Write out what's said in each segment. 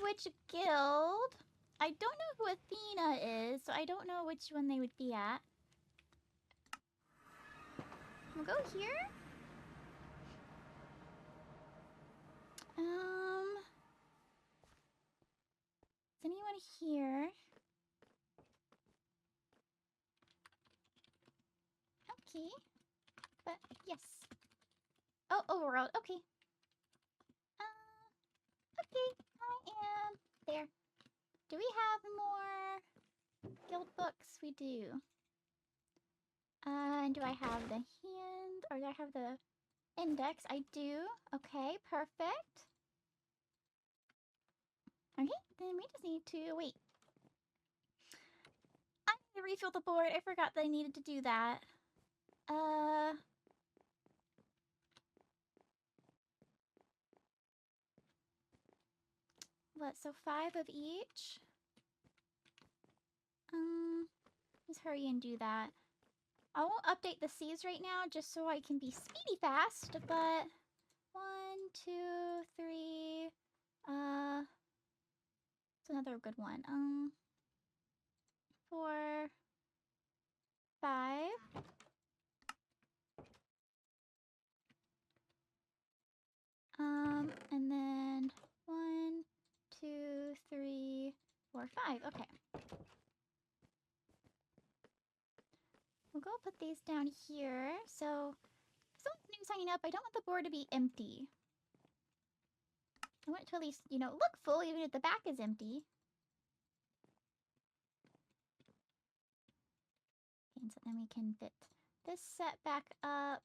which guild. I don't know who Athena is, so I don't know which one they would be at. We'll go here. Is anyone here? Okay. But, yes. Oh, overworld. Okay. Okay. I am there. Do we have more guild books? We do. And do I have the hand, or do I have the index? I do. Okay, perfect. Okay, then we just need to wait. I need to refill the board. I forgot that I needed to do that. What, so 5 of each? Let's hurry and do that. I won't update the C's right now just so I can be speedy fast, but 1, 2, 3, it's another good one. 4, 5. And then 1, 2, 3, 4, 5. Okay. We'll go put these down here. So, if someone's new signing up, I don't want the board to be empty. I want it to at least, you know, look full even if the back is empty. Okay, and so then we can fit this set back up.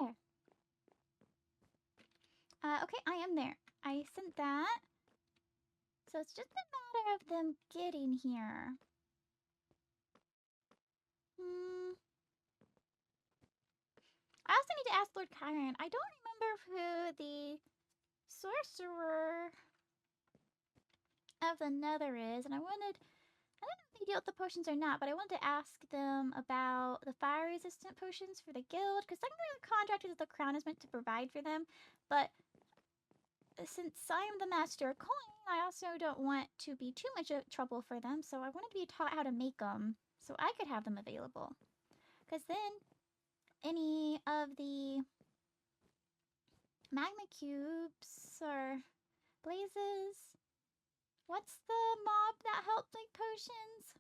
There. Okay, I am there. I sent that. So it's just a matter of them getting here. I also need to ask Lord Chiron. I don't remember who the sorcerer of the Nether is, and I don't know if they deal with the potions or not, but I wanted to ask them about the fire-resistant potions for the guild, because technically the contract is the crown is meant to provide for them, but since I'm the Master of Coin, I also don't want to be too much trouble for them, so I wanted to be taught how to make them, so I could have them available. Because then, any of the magma cubes or blazes. What's the mob that helped make potions?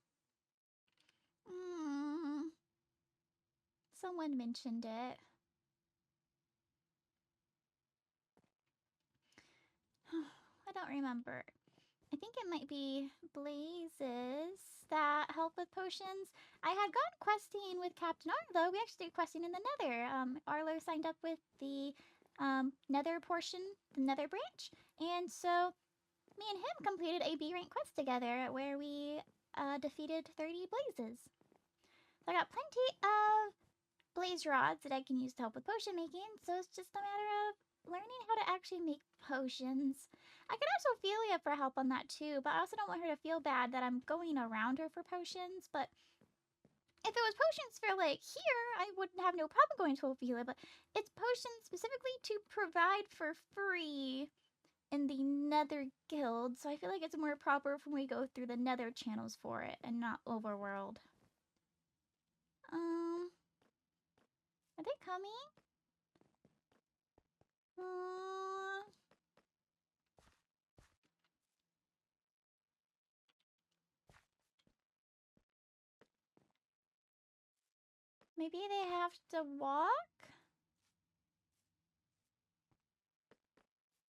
Someone mentioned it. I don't remember. I think it might be blazes that help with potions. I had gone questing with Captain Arlo. We actually did questing in the Nether. Arlo signed up with the Nether portion, the Nether branch, and so me and him completed a B rank quest together where we defeated 30 blazes. So I got plenty of blaze rods that I can use to help with potion making, so it's just a matter of learning how to actually make potions. I could ask Ophelia for help on that too, but I also don't want her to feel bad that I'm going around her for potions, but if it was potions for, like, here, I wouldn't have no problem going to Ophelia, but it's potions specifically to provide for free in the Nether Guild, so I feel like it's more proper when we go through the Nether channels for it, and not Overworld. Are they coming? Maybe they have to walk?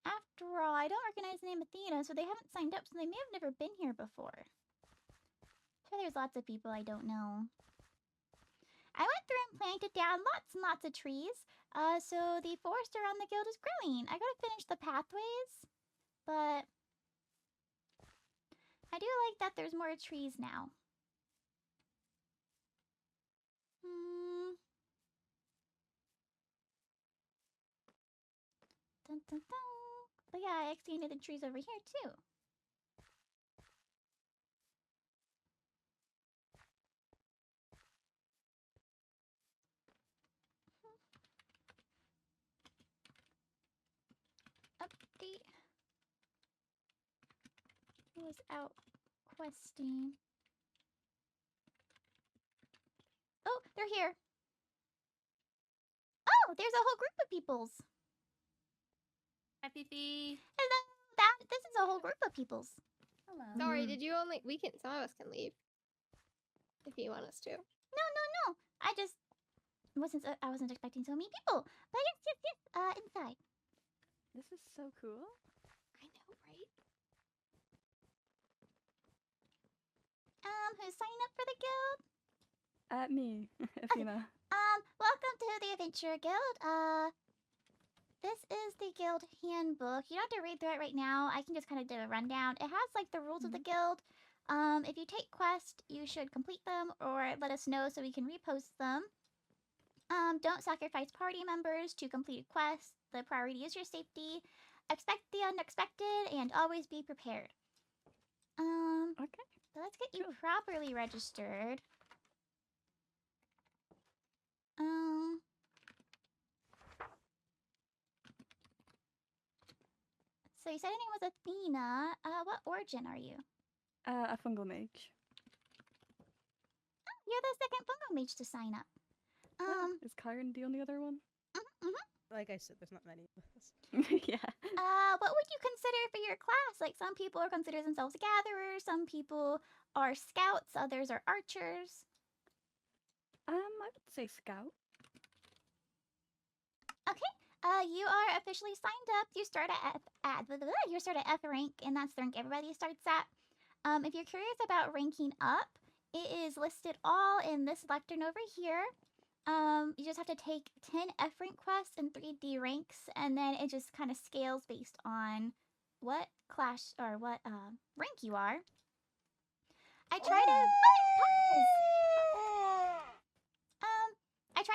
After all, I don't recognize the name Athena, so they haven't signed up, so they may have never been here before. Sure, there's lots of people I don't know. I went through and planted down lots and lots of trees, so the forest around the guild is growing. I gotta finish the pathways, but I do like that there's more trees now. Dun, dun, dun. But yeah, I extended the trees over here too. was out questing. Oh, they're here. Oh, there's a whole group of peoples. Hi, Fifi. Hello. This is a whole group of peoples. Hello. Sorry, did you only? We can. Some of us can leave if you want us to. No. I just I wasn't expecting so many people. But yes. Inside. This is so cool. I know, right? Who's signing up for the guild? Me, Athena. Welcome to the Adventurer Guild. This is the guild handbook. You don't have to read through it right now. I can just kind of do a rundown. It has like the rules of the guild. If you take quests, you should complete them or let us know so we can repost them. Don't sacrifice party members to complete quests. The priority is your safety. Expect the unexpected and always be prepared. Okay. So let's get you properly registered. So you said your name was Athena. What origin are you? A fungal mage. You're the second fungal mage to sign up. Is Kyron the only other one? Like I said, there's not many of us. Yeah. What would you consider for your class? Like some people are consider themselves gatherers, some people are scouts, others are archers. I would say scout. Okay. You are officially signed up. You start at F rank, and that's the rank everybody starts at. If you're curious about ranking up, it is listed all in this lectern over here. You just have to take 10 F rank quests and 3 D ranks, and then it just kind of scales based on what class or what rank you are. I try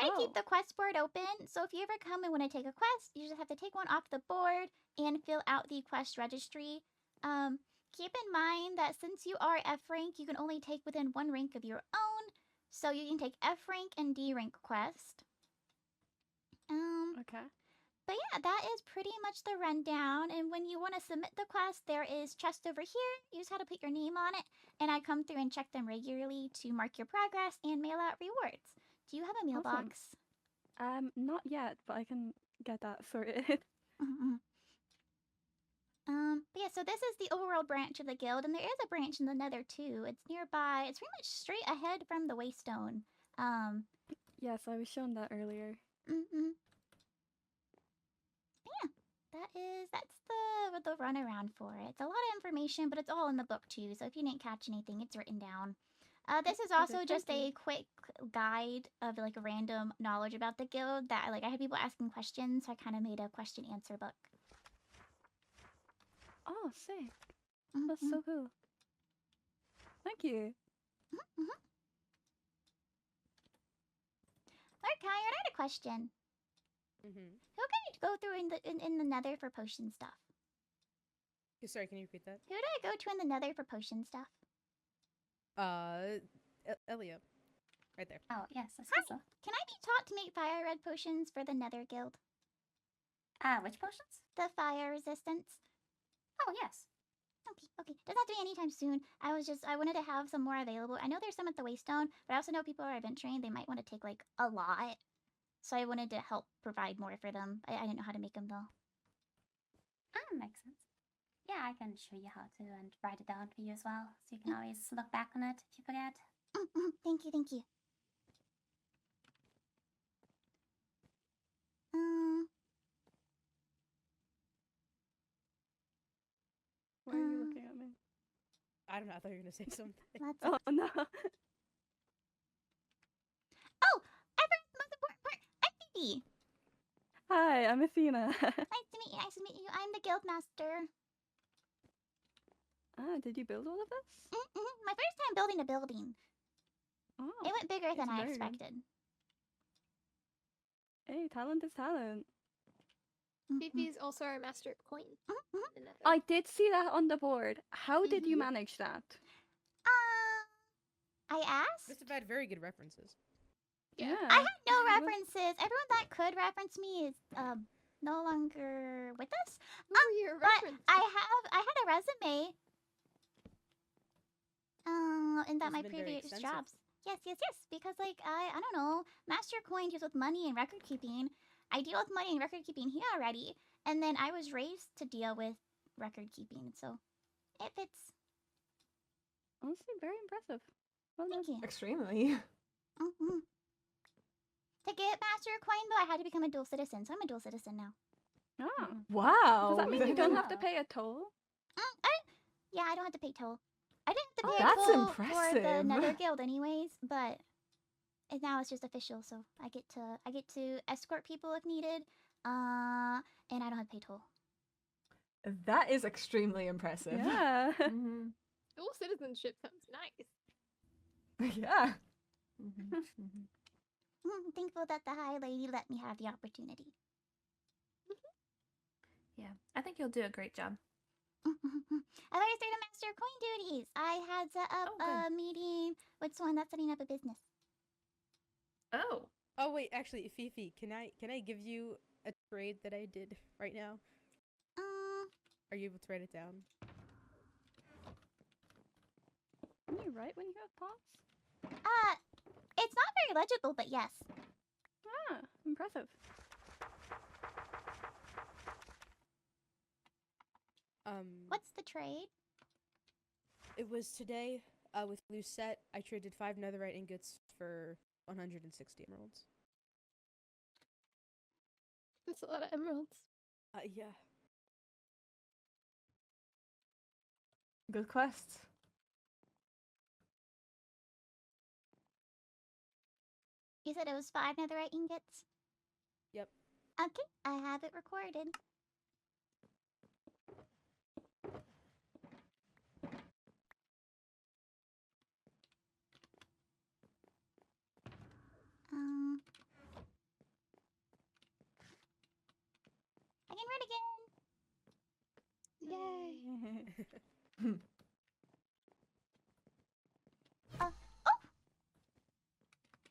to keep the quest board open, so if you ever come and want to take a quest, you just have to take one off the board and fill out the quest registry. Keep in mind that since you are F rank, you can only take within 1 rank of your own, so you can take F rank and D rank quest. Okay. But yeah, that is pretty much the rundown, and when you want to submit the quest, there is chest over here. You just have to put your name on it, and I come through and check them regularly to mark your progress and mail out rewards. Do you have a mailbox? Not yet, but I can get that sorted. But yeah, so this is the overworld branch of the guild, and there is a branch in the Nether too. It's nearby. It's pretty much straight ahead from the Waystone. Yes, I was shown that earlier. Yeah, that's the runaround for it. It's a lot of information, but it's all in the book too. So if you didn't catch anything, it's written down. This is also just a quick guide of like random knowledge about the guild that I had people asking questions, so I kind of made a question answer book. Oh, sick. That's so cool. Thank you. Lurk, I had a question. Who can you go through in the Nether for potion stuff? Sorry, can you repeat that? Who do I go to in the Nether for potion stuff? Elia. Right there. Oh, yes, I see Hi. so. Can I be taught to make fire red potions for the Nether Guild? Which potions? The fire resistance. Oh, yes. Okay. Doesn't have to be anytime soon. I wanted to have some more available. I know there's some at the Waystone, but I also know people are adventuring. They might want to take like a lot. So I wanted to help provide more for them. I didn't know how to make them though. Makes sense. Yeah, I can show you how to and write it down for you as well. So you can always look back on it if you forget. Thank you. Why are you looking at me? I don't know. I thought you were gonna say something. Oh no. Oh, everyone's most important part. I'm Phoebe. Hi, I'm Athena. Nice to meet you. I'm the guild master. Did you build all of this? My first time building a building. Oh, It went bigger than it's I very good. expected. Hey, talent is talent. Fifi's also our master of coin. in the Nether. I did see that on the board. How did you manage that? I asked. Must have had very good references. Yeah. I had no references. Everyone that could reference me is no longer with us. Who were your But references? I had a resume. in that It's my been very previous extensive. jobs. Yes, yes, yes. Because like I don't know, Master of Coin deals with money and record keeping. I deal with money and record keeping here already, and then I was raised to deal with record keeping, so it fits. Honestly, very impressive. Well done. Thank you. Extremely. Mm-hmm. To get Master of Coin though, I had to become a dual citizen, so I'm a dual citizen now. Ah. Wow. Does that mean you don't have to Wow. pay a toll? Yeah, I don't have to pay toll. I didn't have to Oh, pay a that's toll for the impressive. Nether Guild anyways, but now it's just official, so I get to escort people if needed, and I don't have to pay toll. That is extremely impressive. Yeah. Mhm. Dual citizenship sounds nice. Yeah. I'm thankful that the High Lady let me have the opportunity. Yeah, I think you'll do a great job. I've already started Master of Coin duties. I had set up Oh, a meeting with someone that's setting up a business. Oh, Oh wait, actually, Fifi, can I give you a trade that I did right now? Are you able to write it down? Can you write when you have thoughts? It's not very legible, but yes. Ah, impressive. What's the trade? It was today. With Lucette, I traded 5 netherite ingots for 160 emeralds. That's a lot of emeralds. Yeah. Good quest. You said it was 5 netherite ingots? Yep. Okay, I have it recorded. I can read again. Yay.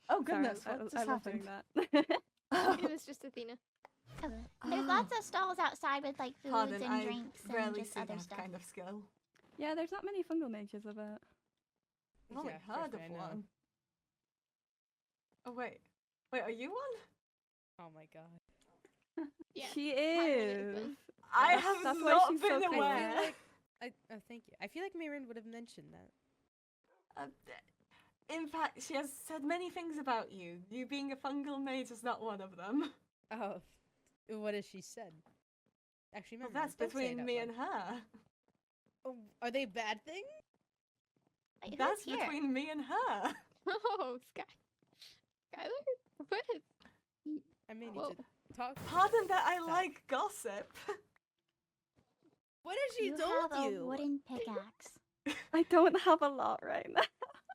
Oh Sorry, goodness, I what just love happened? doing that. It was just Athena. There's lots of stalls outside with like foods Pardon, and I drinks and rarely just see other that stuff. kind of skill. Yeah, there's not many fungal mages about. I've only Yeah, heard trust of me, I know. one. Oh wait. Wait, are you one? Oh my god. Yeah. She I really is. fun. I That's- have that's why not she's so been cool. aware. Oh, thank you. I feel like Mayrin would have mentioned that. In fact, she has said many things about you. You being a fungal mage is not one of them. Oh, what has she said? Actually, Well, remember, that's don't say it between out me loud. and her. Oh, are they bad things? Wait, who's That's here? between me and her. Oh, Skylar? What? I may need Whoa. to talk. Pardon that I Stop. like gossip. What has she You told have you? a wooden pickaxe. I don't have a lot right now.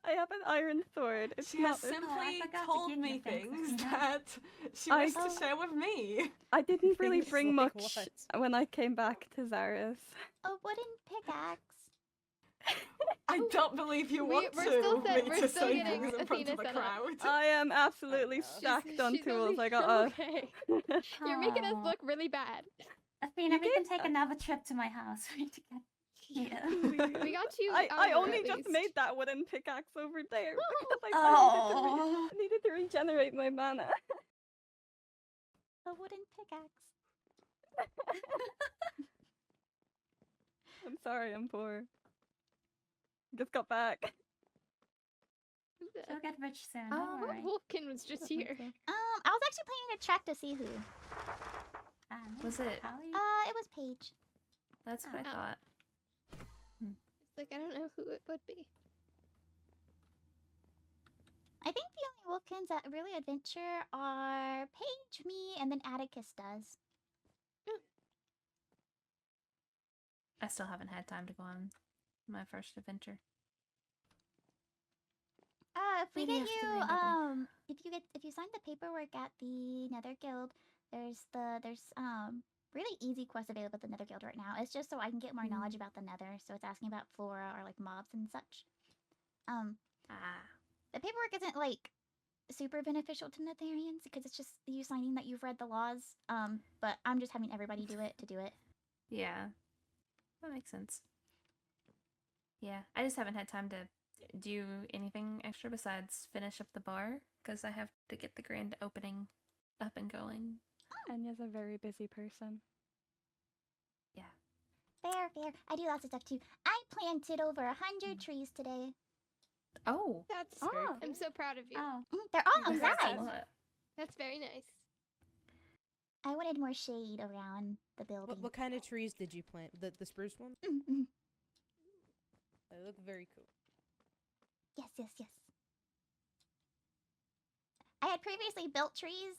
I have an iron sword. It's She has not. simply forgot to told give me you things, things Athena. that she I- wished to share with me. I didn't really Things bring like much what? when I came back to Zara's. A wooden pickaxe. I don't believe you We- want we're still to set- me we're to still say getting things in front Athena of the set up. crowd. I am absolutely no. stacked on She's tools. only- I got a. Okay. You're making us Aw. look really bad. Athena, You we can did- take another trip to my house for you to get here. We got you. I armor, only at just least. made that wooden pickaxe over there because I Oh. needed to regenerate my mana. A wooden pickaxe. I'm sorry, I'm poor. Just got back. She'll get rich soon. Oh, Don't worry. Wolfkin was just here. I was actually planning to check to see who. Was it? Callie? It was Paige. That's what I Oh. thought. It's like I don't know who it would be. I think the only Wolfkins that really adventure are Paige, me, and then Atticus does. I still haven't had time to go on my first adventure. If we Maybe get after the you, rain opening. if you sign the paperwork at the Nether Guild, there's really easy quests available at the Nether Guild right now. It's just so I can get more knowledge about the Nether, so it's asking about flora or like mobs and such. Ah. The paperwork isn't like super beneficial to Netherians because it's just you signing that you've read the laws. But I'm just having everybody do it to do it. Yeah. That makes sense. Yeah, I just haven't had time to Do you anything extra besides finish up the bar? Because I have to get the grand opening up and going. Enya's a very busy person. Fair, fair. I do lots of stuff too. I planted over 100 trees today. Oh, That's. Ah. I'm so proud of you. Oh, They're all congrats outside. on that. That's very nice. I wanted more shade around the building. What kind of trees did you plant? The spruce ones? Mm-mm. They look very cool. Yes, yes, yes. I had previously built trees,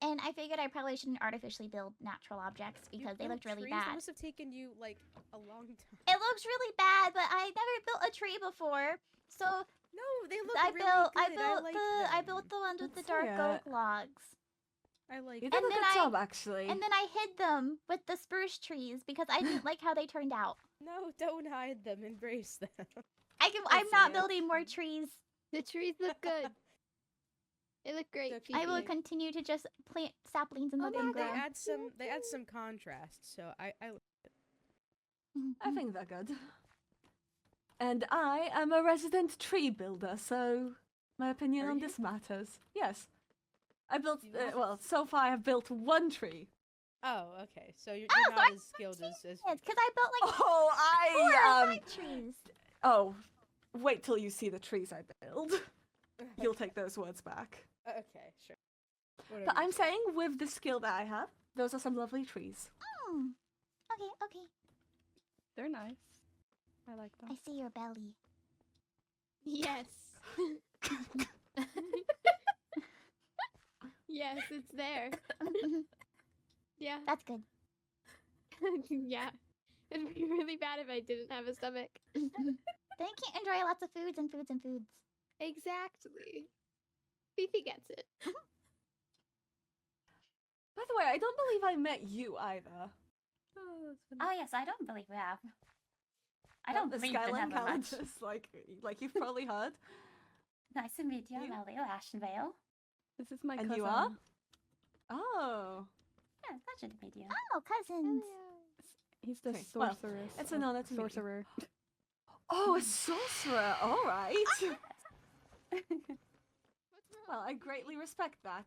and I figured I probably shouldn't artificially build natural objects You because they built looked really trees? bad. It must have taken you like a long time. It looks really bad, but I never built a tree before, so No, they look I really built good. I built the ones with the Let's dark see oak it. logs, I like You it. did And a then good I- job, actually. and then I hid them with the spruce trees because I didn't like how they turned out. No, don't hide them. Embrace them. I'm see not it. building more trees. The trees look good. They look great. They're Fifi. I will Yeah. continue to just plant saplings and Oh let my them They grow. add some. They add some contrast. So I I think they're good. And I am a resident tree builder, so my opinion Are on you? this matters. Yes. I built, You have- well, so far I've built one tree. Oh, okay. So you're Oh, so not I as skilled as. Yes, because I built like Oh, 4 or I, 5 trees. oh, wait till you see the trees I build. You'll take those words back. Okay, sure. Whatever But you I'm say. saying with the skill that I have, those are some lovely trees. Hmm. Okay, okay. They're nice. I like them. I see your belly. Yes. Yes, it's there. Yeah. That's good. Yeah. It'd be really bad if I didn't have a stomach. Then you can't enjoy lots of foods and foods and foods. Exactly. Fifi gets it. By the way, I don't believe I met you either. oh yes, I don't believe we have. I Not don't the read the Skyline Nether much. calendars, like you've probably heard. Nice to meet you, You? Melio Ashenvale. This is my And cousin. you are? Oh. Yeah, pleasure to meet you. Oh, cousins. He's the Okay, well, sorceress. it's an honor to meet you. sorcerer. Oh, a sorcerer. All right. What's Well, wrong? I greatly respect that.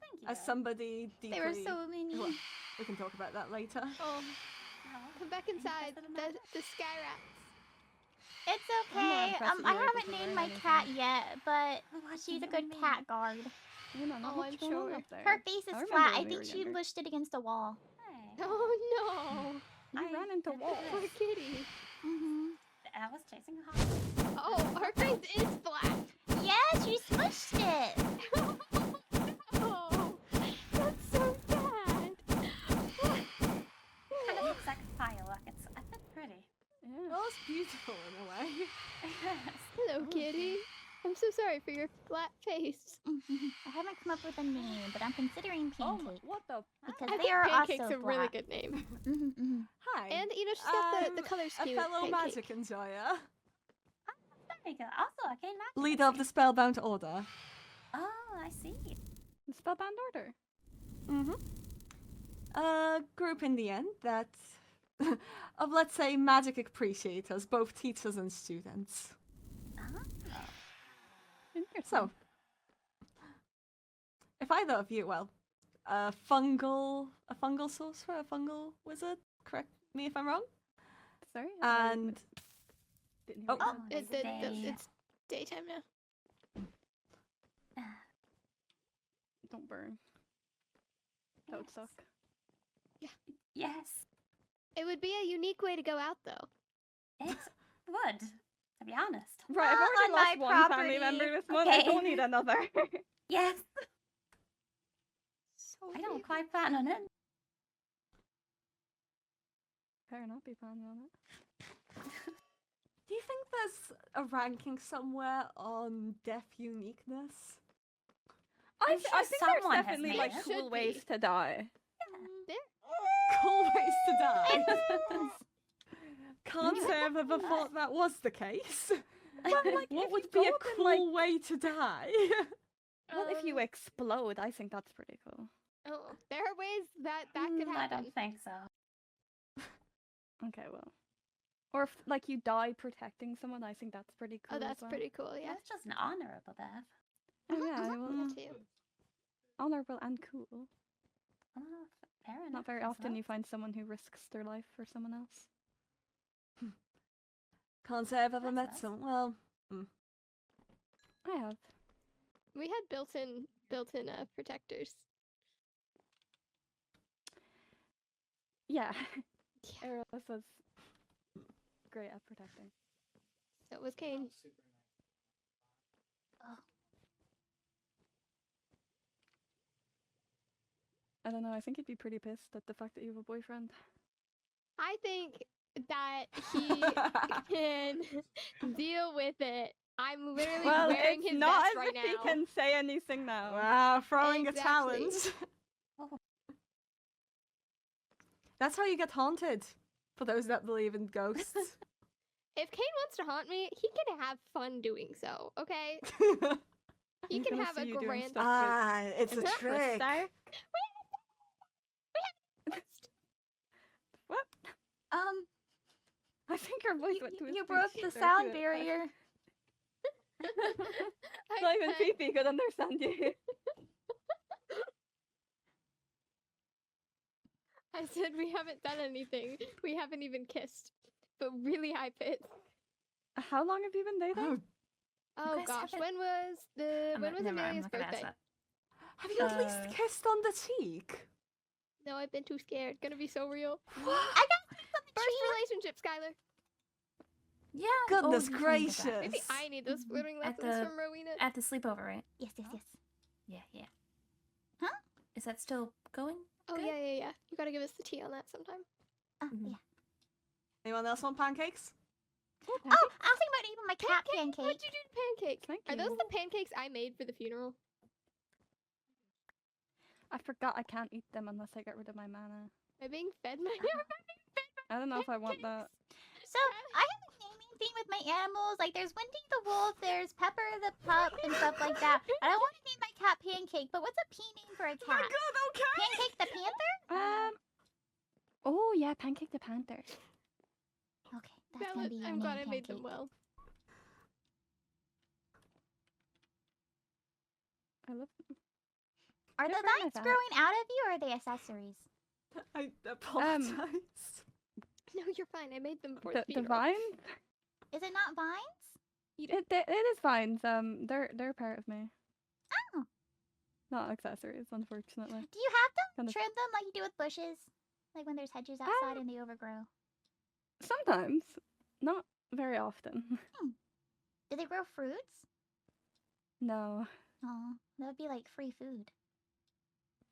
Thank you. As somebody deeply... There were so many. Well, we can talk about that later. Oh, Oh, come back inside. Interested in that? The sky rats. It's I'm not okay. impressed that I you were able haven't to named learn my anything. cat yet, but Oh, what she's do a you good mean? cat guard. You know, not Oh, much I'm going on sure. up there. Her face is I remember flat. when I we think were she younger. pushed it against a wall. Hey, Oh no. You I- ran into walls. Poor kitty. Mm-hmm. I was chasing a hawk. Oh, her face is flat. Yes, you smushed it. Oh, that's so bad. Kind of looks like a firework. It's a bit pretty. Yeah. Well, it's beautiful in a way. Yes. Hello, kitty. I'm so sorry for your flat face. I haven't come up with a name, but I'm considering Oh, pancake what the? because I they think are Pancake's also a really black. good name. Hi. And you know she's got the color a scheme. of fellow Pancake. magic enjoyer. Very good. Also, a cane magic. Leader of the Spellbound Order. Oh, I see. Spellbound order. A group in the end that... of, let's say, magic appreciators, both teachers and students. Oh. Interesting. So, if either of you, well, a fungal sorcerer, a fungal wizard, correct me if I'm wrong, Sorry. I and didn't hear oh, what you Oh, said. it's day. It's daytime now. Don't burn. That would Yes. suck. Yes, It would be a unique way to go out, though. it would. To be honest. Right, I've Not already on lost my one family property. member this month. I Okay. don't need another. Yes, So I don't weird. quite plan on it. Better not be planning on it. do you think there's a ranking somewhere on death uniqueness? I, I'm th- sure I think someone there's has definitely made like it. cool Should ways be. to die. There. Cool ways to die. Can't say I've ever thought that was the case. Well, like, What if would you be a go up and, like- cool way to die? Well, if you Um, explode, I think that's pretty cool. Oh, there are ways that could I happen. don't think so. Okay, well. Or if like you die protecting someone, I think that's pretty cool. Oh, that's as well. pretty cool. Yeah. That's just an honorable death. Oh yeah, well, That too. honorable and cool. Oh, fair enough. Not very as often well. you find someone who risks their life for someone else. Can't say I've ever That's met nice. some. Well, I have. We had built-in protectors. Yeah. Yeah. Eros was great at protecting. So was Kane. I don't know, I think he'd be pretty pissed at the fact that you have a boyfriend. I think that he can deal with it. I'm literally wearing his not vest as right if he now. can say anything now. wow, throwing Exactly. a talent. That's how you get haunted. For those that believe in ghosts. If Kane wants to haunt me, he can have fun doing so. Okay, he I'm can gonna have see a you doing grand. stuff Ah, it's a with trick. Star. What? I think her voice went to a You speech broke the or to sound a- barrier. Not even said- Fifi could understand you. I said we haven't done anything. We haven't even kissed. But really high pitch. How long have you been dating? Oh guys gosh, haven't- when was Never mind, I'm Amelia's not gonna ask birthday? that. Have you at least kissed on the cheek? No, I've been too scared. Gonna be so real. What? I got things on the First tree. relationship, Skylar. Yeah. Goodness you told me about that. gracious. Maybe I need those flirting At lessons the- from Rowena. At the sleepover, right? Yes, yes, yes. Yeah, yeah. Huh? Is that still going? Oh good? yeah. You gotta give us the tea on that sometime. Mhm. Yeah. Anyone else want pancakes? Oh, I was thinking about eating my cat pancake. What'd you do to pancake? Thank Are those you. the pancakes I made for the funeral? I forgot I can't eat them unless I get rid of my mana. Am I being fed my I don't know if I want that. So I have a naming thing with my animals. Like there's Wendy the wolf, there's Pepper the pup, and stuff like that. And I want to name my cat Pancake, but what's a P name for a Oh my cat? god, okay! Pancake the panther? Oh yeah, Pancake the Panther. Okay, that's gonna Valid. be your I'm name, glad I made them Pancake. well. I love Are the They're very vines nice. growing out of you, or are they accessories? I apologize. No, you're fine. I made them for the funeral. vine. Is it not vines? It is vines. They're part of me. Oh. Not accessories, unfortunately. Do you have them? Kind of- Trim them like you do with bushes? Like when there's hedges outside and they overgrow? Sometimes, not very often. Do they grow fruits? No, Oh, that would be like free food.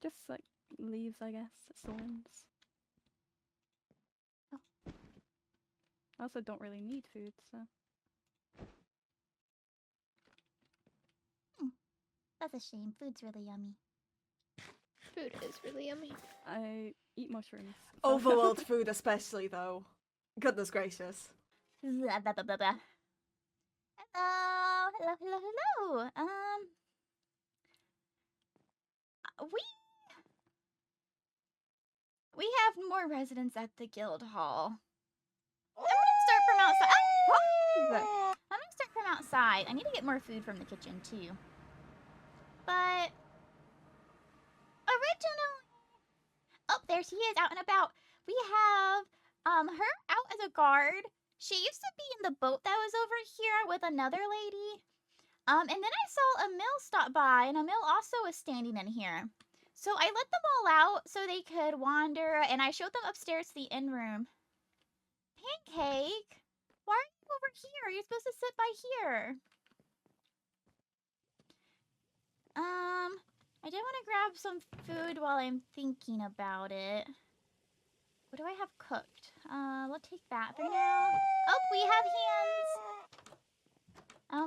just like leaves, I guess. Thorns. Oh. I also don't really need food, so. That's a shame. Food's really yummy. Food is really yummy. I eat mushrooms. so- Overworld food especially, though. Goodness gracious. Blah, blah, blah, blah, blah. Hello, hello, hello. We have more residents at the guild hall. I'm gonna start from outside. I'm gonna start from outside. I need to get more food from the kitchen too. But originally, oh, there she is, out and about. We have her out as a guard. She used to be in the boat that was over here with another lady. And then I saw Emil stop by, and Emil also was standing in here. So I let them all out so they could wander, and I showed them upstairs to the inn room. Pancake, why are you over here? You're supposed to sit by here. I did want to grab some food while I'm thinking about it. What do I have cooked? We'll take that for now. Oh, we have hands.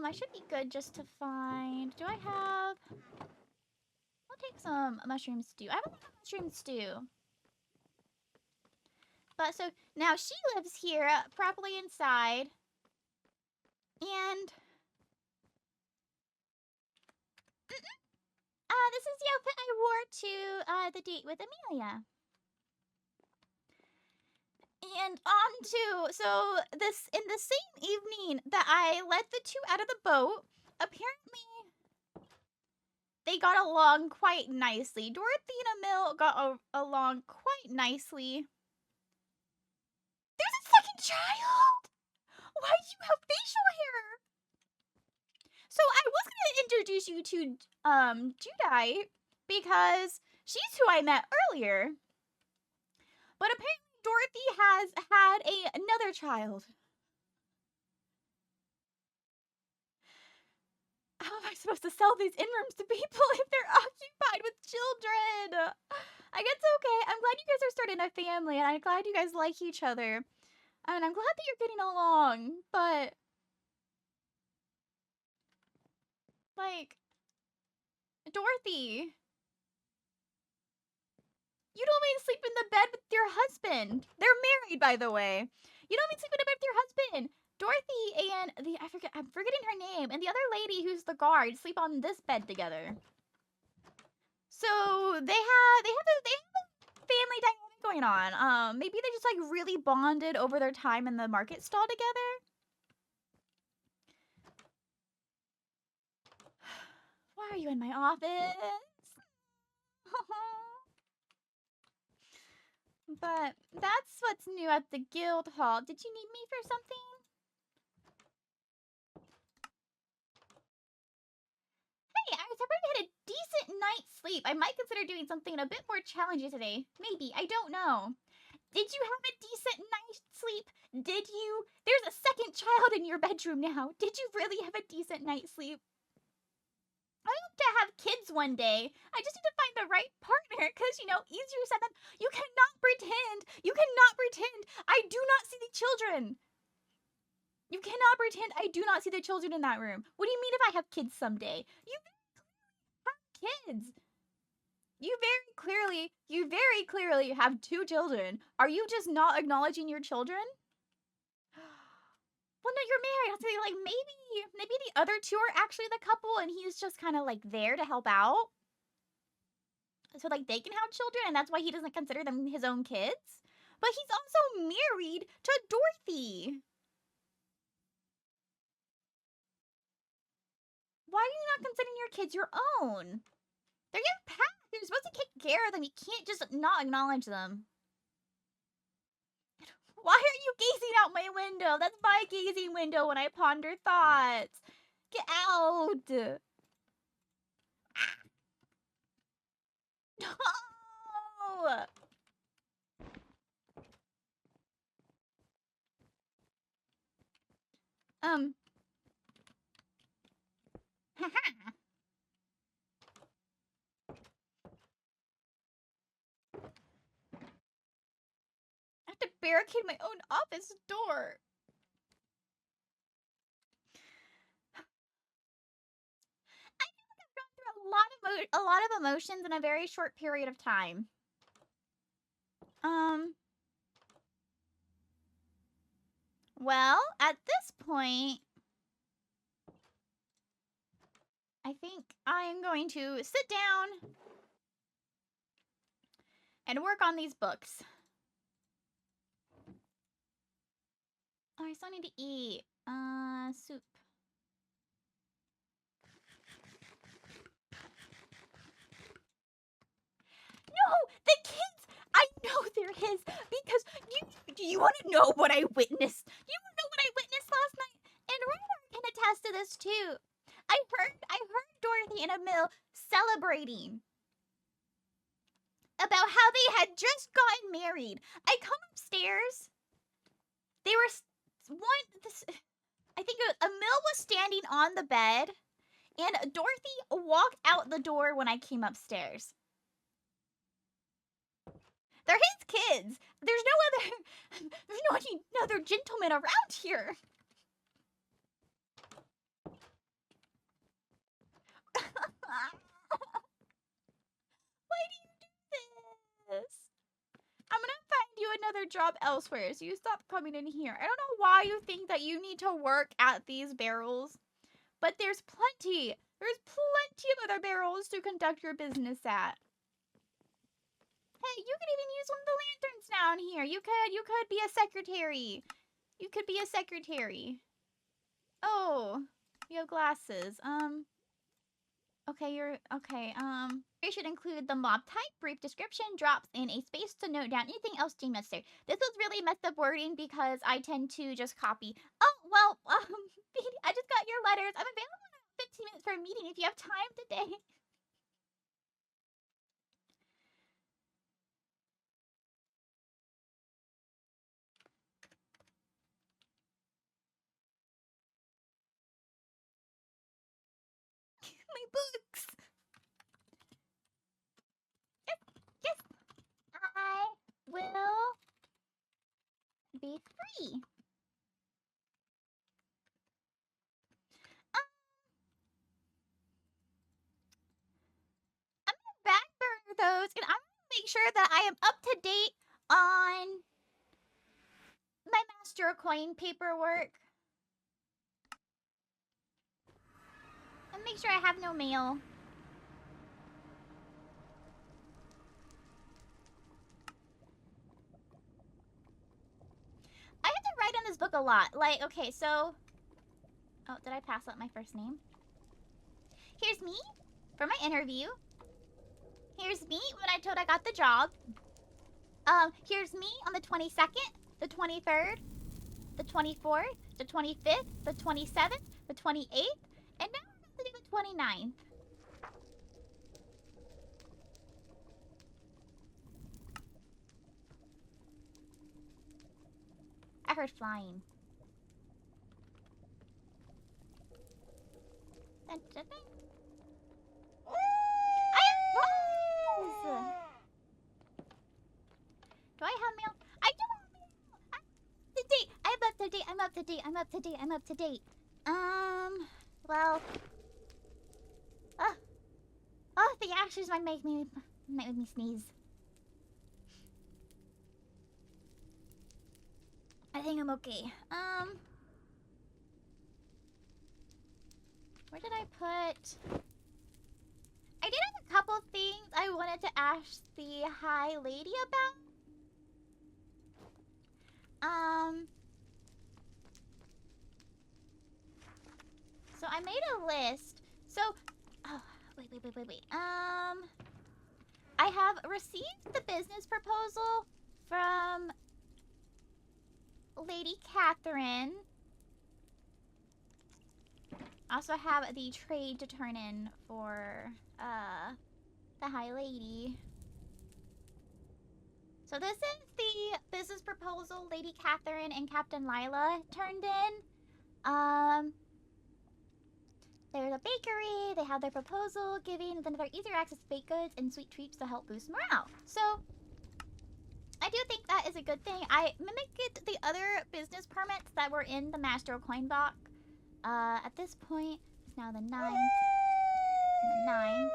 I should be good just to find. Do I have? I'll take some mushroom stew. I have a lot of mushroom stew. But so now she lives here, properly inside. And this is the outfit I wore to the date with Amelia. And on to, so this, in the same evening that I let the two out of the boat, apparently they got along quite nicely. Dorothy and Emil got along quite nicely. There's a second child! Why do you have facial hair? So I was gonna introduce you to Judite because she's who I met earlier. But apparently Dorothy has had another child. How am I supposed to sell these in-rooms to people if they're occupied with children? I guess okay. I'm glad you guys are starting a family, and I'm glad you guys like each other. And I'm glad that you're getting along, but... like... Dorothy... you don't mean sleep in the bed with your husband. They're married, by the way. You don't mean sleep in the bed with your husband. Dorothy and I'm forgetting her name, and the other lady who's the guard sleep on this bed together. So they have a family dynamic going on. Maybe they just like really bonded over their time in the market stall together. Why are you in my office? But that's what's new at the guild hall. Did you need me for something? Hey, I was hoping to get a decent night's sleep. I might consider doing something a bit more challenging today. Maybe, I don't know. Did you have a decent night's sleep? Did you? There's a second child in your bedroom now. Did you really have a decent night's sleep? I hope to have kids one day. I just need to find the right partner because, you know, easier said than... You cannot pretend. You cannot pretend. I do not see the children. You cannot pretend I do not see the children in that room. What do you mean if I have kids someday? You have kids. You very clearly have two children. Are you just not acknowledging your children? Well, no, you're married. I'll say, like, maybe the other two are actually the couple and he's just kind of, like, there to help out. So, like, they can have children and that's why he doesn't consider them his own kids. But he's also married to Dorothy. Why are you not considering your kids your own? They're your pet. You're supposed to take care of them. You can't just not acknowledge them. Why are you gazing out my window? That's my gazing window when I ponder thoughts. Get out. No. Haha. I have to barricade my own office door. I feel like I've gone through a lot of emotions in a very short period of time. Well, at this point, I think I'm going to sit down and work on these books. Oh, I still need to eat. Soup. No! The kids! I know they're his because do you want to know what I witnessed? You want to know what I witnessed last night? And Ryder can attest to this too. I heard Dorothy and Emil celebrating about how they had just gotten married. I come upstairs. They were I think Emil was standing on the bed, and Dorothy walked out the door when I came upstairs. They're his kids. There's no other gentleman around here. Why do you do this? I'm gonna find you another job elsewhere, so you stop coming in here. I don't know why you think that you need to work at these barrels, but there's plenty of other barrels to conduct your business at. Hey, you could even use one of the lanterns down here. You could be a secretary. You could be a secretary. Oh, you have glasses. Okay, you should include the mob type, brief description, drops in a space to note down anything else deemed necessary. This was really messed up wording because I tend to just copy. Oh, well, I just got your letters. I'm available in 15 minutes for a meeting if you have time today. My books. Yes. I will be free. I'm gonna back burner those, and I'm gonna make sure that I am up to date on my Master of Coin paperwork. And make sure I have no mail. I have to write on this book a lot. Like, okay, so... Oh, did I pass out my first name? Here's me for my interview. Here's me when I told I got the job. Here's me on the 22nd, the 23rd, the 24th, the 25th, the 27th, the 28th, and now we're going to do the 29th. I heard flying. Dun, dun, dun. I have rose! Do I have mail? I do have mail! I'm up to date! I'm up to date! I'm up to date! I'm up to date! I'm up to date! Well... Oh, the ashes might make me sneeze. I think I'm okay. Where did I put... I did have a couple things I wanted to ask the High Lady about. So I made a list. So, oh, wait. I have received the business proposal from Lady Catherine. I also have the trade to turn in for the High Lady. So this is the business proposal Lady Catherine and Captain Lila turned in. There's a bakery. They have their proposal giving them easier access to baked goods and sweet treats to help boost morale. So I do think that is a good thing. I mimicked the other business permits that were in the Master of Coin box. At this point, it's now the 9th. The 9th.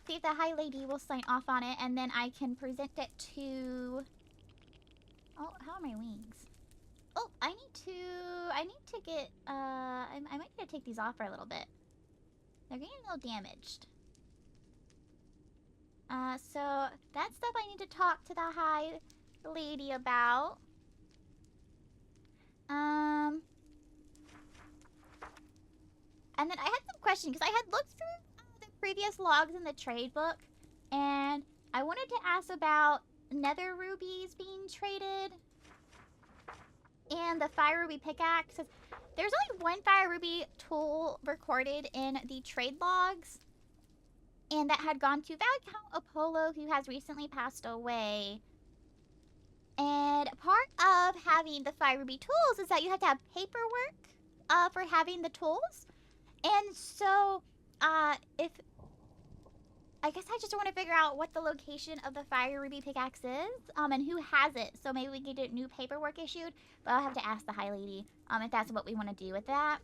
See if the High Lady will sign off on it, and then I can present it to... Oh, how are my wings? Oh, I need to get, I might need to take these off for a little bit. They're getting a little damaged. So that's stuff I need to talk to the High Lady about. And then I had some questions, because I had looked through the previous logs in the trade book, and I wanted to ask about nether rubies being traded and the fire ruby pickaxe. There's only one fire ruby tool recorded in the trade logs, and that had gone to Viscount Apollo, who has recently passed away. And part of having the fire ruby tools is that you have to have paperwork for having the tools. And so if I guess I just want to figure out what the location of the fire ruby pickaxe is, and who has it. So maybe we can get new paperwork issued, but I'll have to ask the High Lady, if that's what we want to do with that.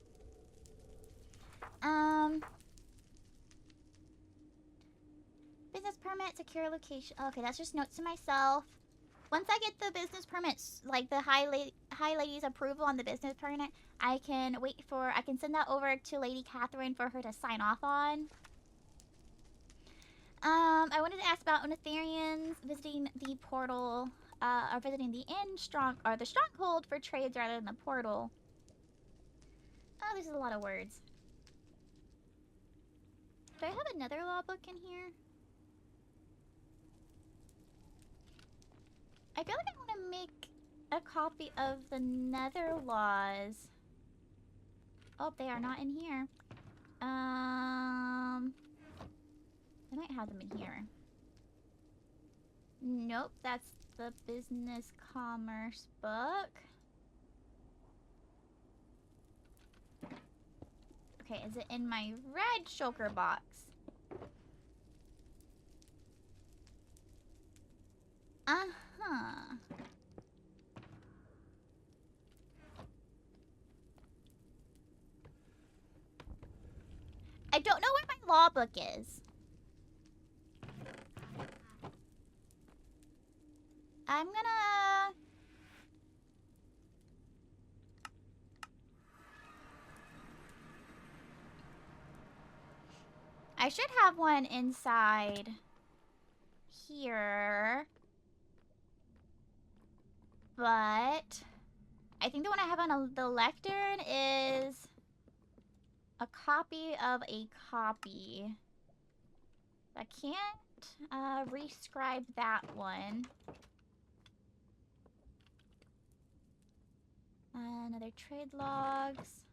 Business permit, secure location. Okay, that's just notes to myself. Once I get the business permits, like the High Lady, High Lady's approval on the business permit, I can send that over to Lady Catherine for her to sign off on. I wanted to ask about Netherians visiting the portal, or visiting the the stronghold for trades rather than the portal. Oh, this is a lot of words. Do I have another law book in here? I feel like I want to make a copy of the Nether laws. Oh, they are not in here. I might have them in here. Nope, that's the business commerce book. Okay, is it in my red shulker box? Uh-huh. I don't know where my law book is. I'm gonna... I should have one inside here. But I think the one I have on the lectern is a copy of a copy. I can't rescribe that one. Another trade logs.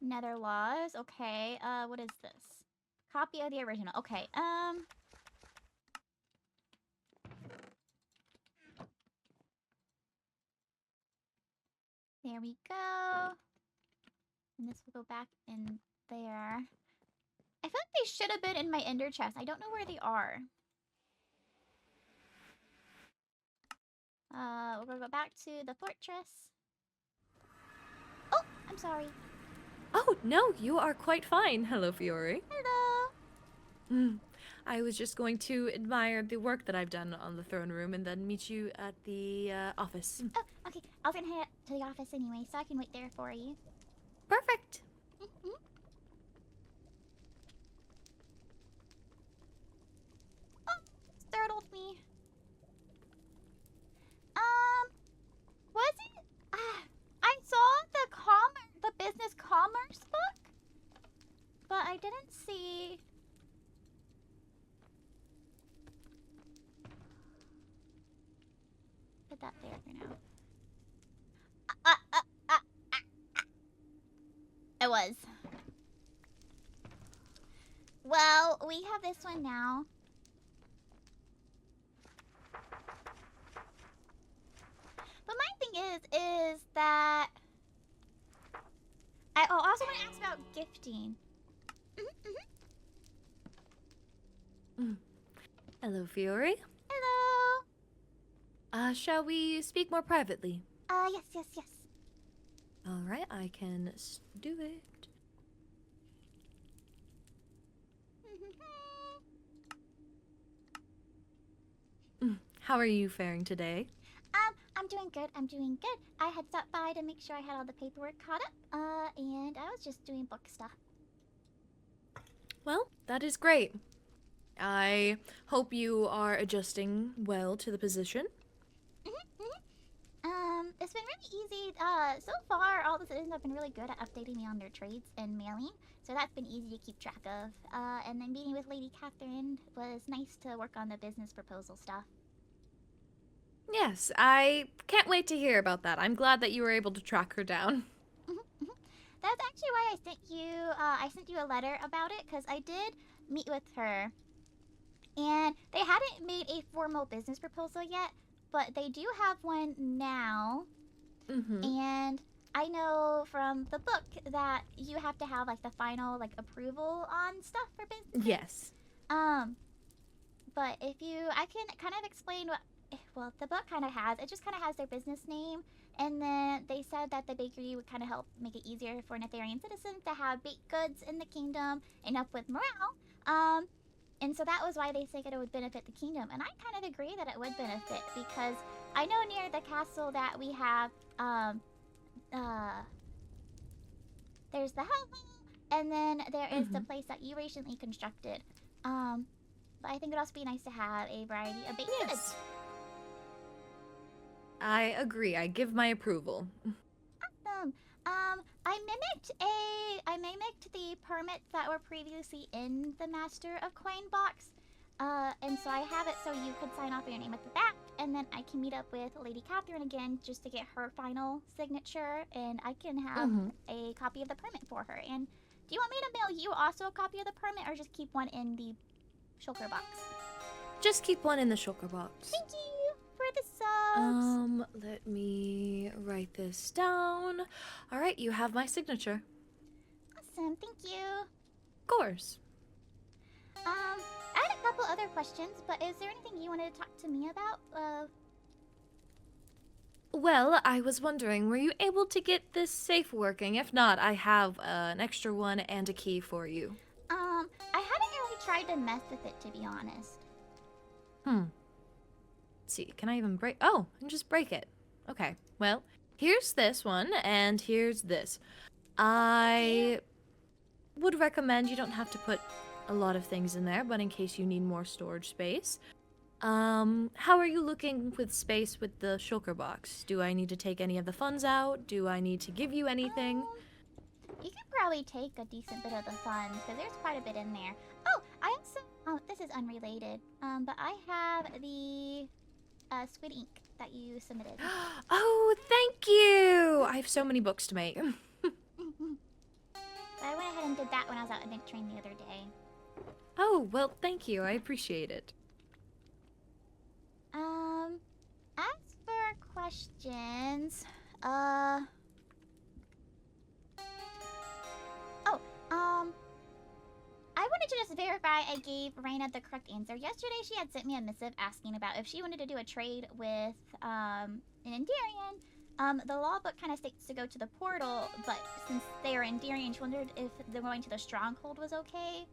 Nether laws. Okay. What is this? Copy of the original. Okay. There we go. And this will go back in there. I feel like they should have been in my ender chest. I don't know where they are. We're gonna go back to the fortress. Oh, I'm sorry. Oh, no, you are quite fine. Hello, Fiori. Hello. I was just going to admire the work that I've done on the throne room and then meet you at the office. Oh, okay. I was gonna head to the office anyway, so I can wait there for you. Perfect. Oh, startled me. Was it? I saw the business commerce book, but I didn't see. Put that there for now. It was. Well, we have this one now. But my thing is that I also want to ask about gifting. Hello, Fiori. Hello. Shall we speak more privately? Yes. All right, I can do it. How are you faring today? I'm doing good. I had stopped by to make sure I had all the paperwork caught up, and I was just doing book stuff. Well, that is great. I hope you are adjusting well to the position. It's been really easy. So far, all the citizens have been really good at updating me on their trades and mailing, so that's been easy to keep track of. And then meeting with Lady Catherine was nice to work on the business proposal stuff. Yes, I can't wait to hear about that. I'm glad that you were able to track her down. That's actually why I sent you a letter about it, because I did meet with her. And they hadn't made a formal business proposal yet, but they do have one now. And I know from the book that you have to have, like, the final, like, approval on stuff for business. Yes. But I can kind of explain well, the book kind of has. It just kind of has their business name. And then they said that the bakery would kind of help make it easier for Netherian citizens to have baked goods in the kingdom and up with morale. And so that was why they said it would benefit the kingdom. And I kind of agree that it would benefit because I know near the castle that we have, there's the house, and then there is the place that you recently constructed. But I think it'd also be nice to have a variety of baked goods. I agree. I give my approval. Awesome. I mimicked the permits that were previously in the Master of Coin box. And so I have it so you could sign off your name at the back, and then I can meet up with Lady Catherine again just to get her final signature, and I can have a copy of the permit for her. And do you want me to mail you also a copy of the permit, or just keep one in the shulker box? Just keep one in the shulker box. Thank you for the subs. Let me write this down. All right, you have my signature. Awesome, thank you. Of course. I had a couple other questions, but is there anything you wanted to talk to me about? Well, I was wondering, were you able to get this safe working? If not, I have an extra one and a key for you. I haven't really tried to mess with it, to be honest. Let's see, can I even break? Oh, I can just break it. Okay, well, here's this one, and here's this. I would recommend you don't have to put a lot of things in there, but in case you need more storage space. How are you looking with space with the shulker box? Do I need to take any of the funds out? Do I need to give you anything? You could probably take a decent bit of the funds, because there's quite a bit in there. Oh, I also, this is unrelated, but I have the squid ink that you submitted. Oh, thank you! I have so many books to make. But I went ahead and did that when I was out adventuring the other day. Oh, well, thank you. I appreciate it. As for questions, I wanted to just verify I gave Raina the correct answer. Yesterday she had sent me a missive asking about if she wanted to do a trade with, an Enderian. The law book kind of states to go to the portal, but since they are Enderian, she wondered if the going to the stronghold was okay.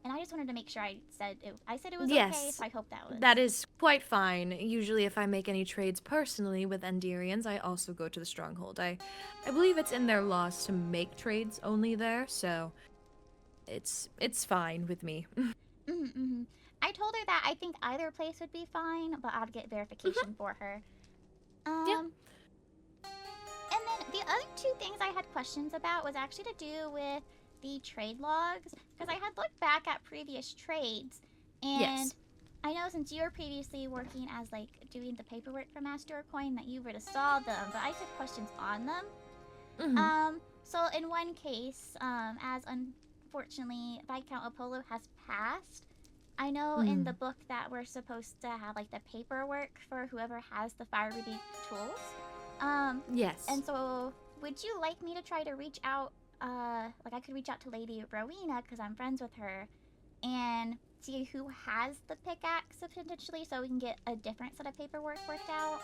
And I just wanted to make sure I said it was yes, okay, so I hope that was. That is quite fine. Usually if I make any trades personally with Enderians, I also go to the stronghold. I believe it's in their laws to make trades only there, so it's fine with me. I told her that I think either place would be fine, but I'll get verification for her. Yeah. And then the other two things I had questions about was actually to do with the trade logs, because I had looked back at previous trades, and yes. I know since you were previously working as like doing the paperwork for Master of Coin that you would have saw them, but I took questions on them. So in one case, as unfortunately Viscount Apollo has passed, I know in the book that we're supposed to have like the paperwork for whoever has the Fire Ruby tools. Yes. And so would you like me to try to reach out, like I could reach out to Lady Rowena because I'm friends with her, and see who has the pickaxe potentially, so we can get a different set of paperwork worked out?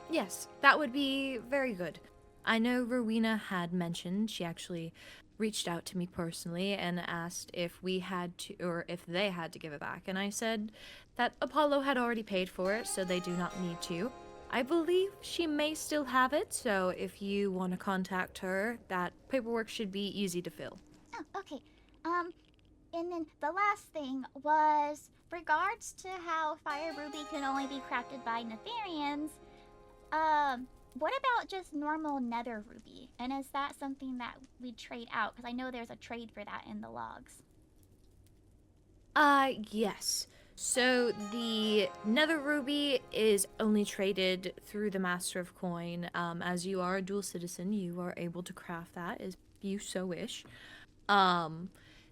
Yes, that would be very good. I know Rowena had mentioned, she actually reached out to me personally and asked if we had to, or if they had to give it back, and I said that Apollo had already paid for it, so they do not need to. I believe she may still have it, so if you want to contact her, that paperwork should be easy to fill. Oh, okay. And then the last thing was regards to how Fire Ruby can only be crafted by Netherians. What about just normal Nether Ruby? And is that something that we trade out? Because I know there's a trade for that in the logs. Yes. So the Nether Ruby is only traded through the Master of Coin. As you are a dual citizen, you are able to craft that if you so wish.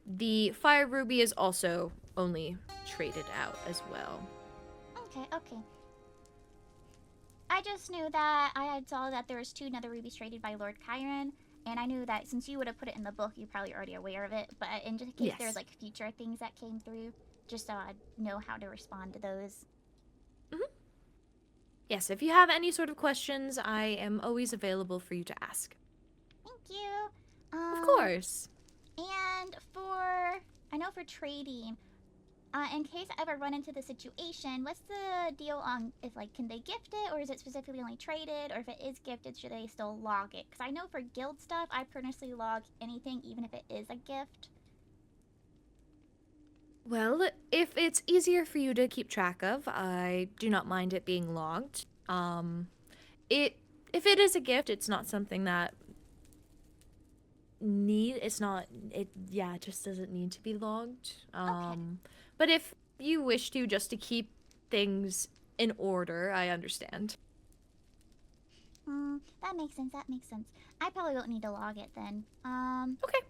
The Fire Ruby is also only traded out as well. Okay. I just knew that I had saw that there was 2 Nether Rubies traded by Lord Chiron, and I knew that since you would have put it in the book, you're probably already aware of it, but in just case there's like future things that came through, just so I'd know how to respond to those. yes, if you have any sort of questions, I am always available for you to ask. Thank you. Of course. And I know for trading, in case I ever run into the situation, what's the deal on if, like, can they gift it, or is it specifically only traded, or if it is gifted, should they still log it? Because I know for guild stuff, I personally log anything, even if it is a gift. Well, if it's easier for you to keep track of, I do not mind it being logged. If it is a gift, it's not something that it just doesn't need to be logged. Okay. But if you wish to, just to keep things in order, I understand. That makes sense, that makes sense. I probably won't need to log it then. Okay.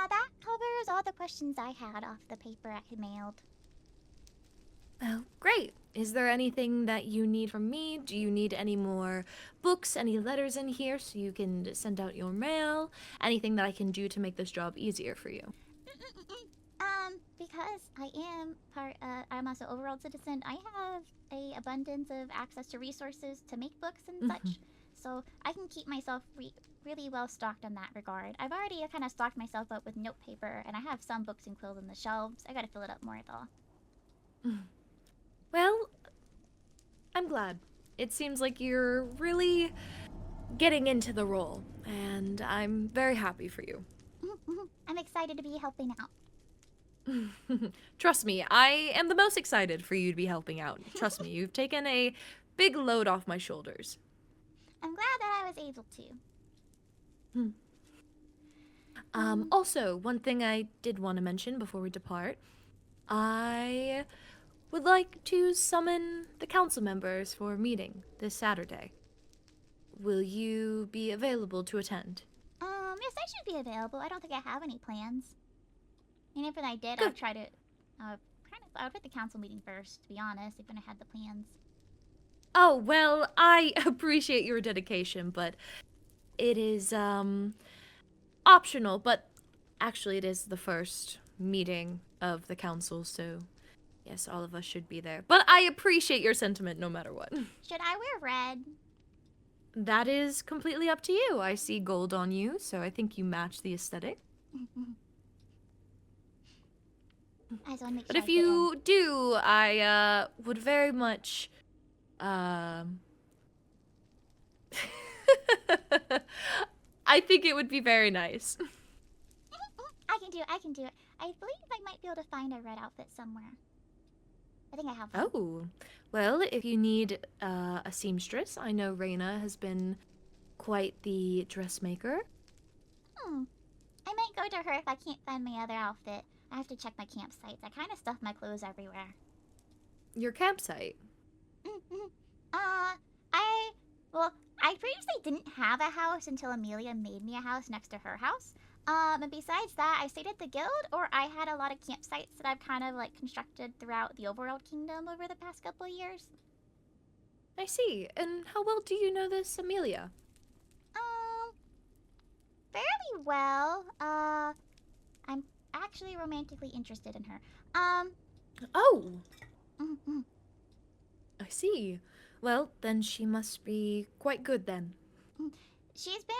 That covers all the questions I had off the paper I had mailed. Oh, great. Is there anything that you need from me? Do you need any more books, any letters in here so you can send out your mail? Anything that I can do to make this job easier for you? Because I'm also overworld citizen, I have a abundance of access to resources to make books and such. So I can keep myself really well stocked in that regard. I've already kind of stocked myself up with note paper, and I have some books enclosed in the shelves. I gotta fill it up more though. Well, I'm glad. It seems like you're really getting into the role, and I'm very happy for you. I'm excited to be helping out. Trust me, I am the most excited for you to be helping out. Trust me, you've taken a big load off my shoulders. I'm glad that I was able to. Also, one thing I did want to mention before we depart, I would like to summon the council members for a meeting this Saturday. Will you be available to attend? Yes, I should be available. I don't think I have any plans. And if I did, Good. I'd try to, I would put the council meeting first, to be honest, even if I had the plans. Oh, well, I appreciate your dedication, but it is, optional, but actually it is the first meeting of the council, so yes, all of us should be there. But I appreciate your sentiment no matter what. Should I wear red? That is completely up to you. I see gold on you, so I think you match the aesthetic. I just want to make But sure if you do, I would very much I think it would be very nice. I can do it. I believe I might be able to find a red outfit somewhere. I think I have one. Oh, well, if you need a seamstress, I know Reina has been quite the dressmaker. I might go to her if I can't find my other outfit. I have to check my campsites. I kind of stuff my clothes everywhere. Your campsite? I previously didn't have a house until Amelia made me a house next to her house. And besides that, I stayed at the guild, or I had a lot of campsites that I've kind of like constructed throughout the overworld kingdom over the past couple of years. I see. And how well do you know this Amelia? Fairly well. I'm actually romantically interested in her. Oh! I see. Well, then she must be quite good then. She's been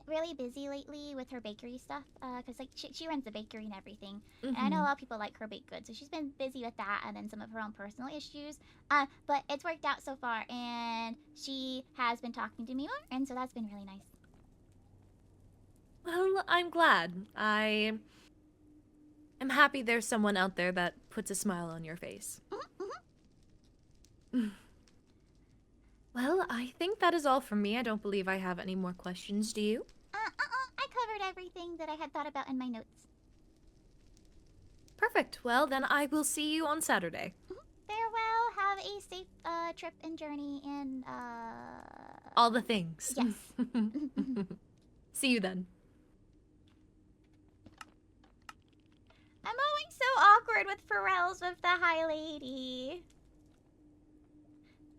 really busy lately with her bakery stuff, because like she runs the bakery and everything. And I know a lot of people like her baked goods, so she's been busy with that and then some of her own personal issues. But it's worked out so far, and she has been talking to me more, and so that's been really nice. Well, I'm glad. I'm happy there's someone out there that puts a smile on your face. Well, I think that is all from me. I don't believe I have any more questions. Do you? I covered everything that I had thought about in my notes. Perfect. Well, then I will see you on Saturday. Farewell. Have a safe trip and journey, and All the things. yes. See you then. I'm always so awkward with Pharrells with the High Lady.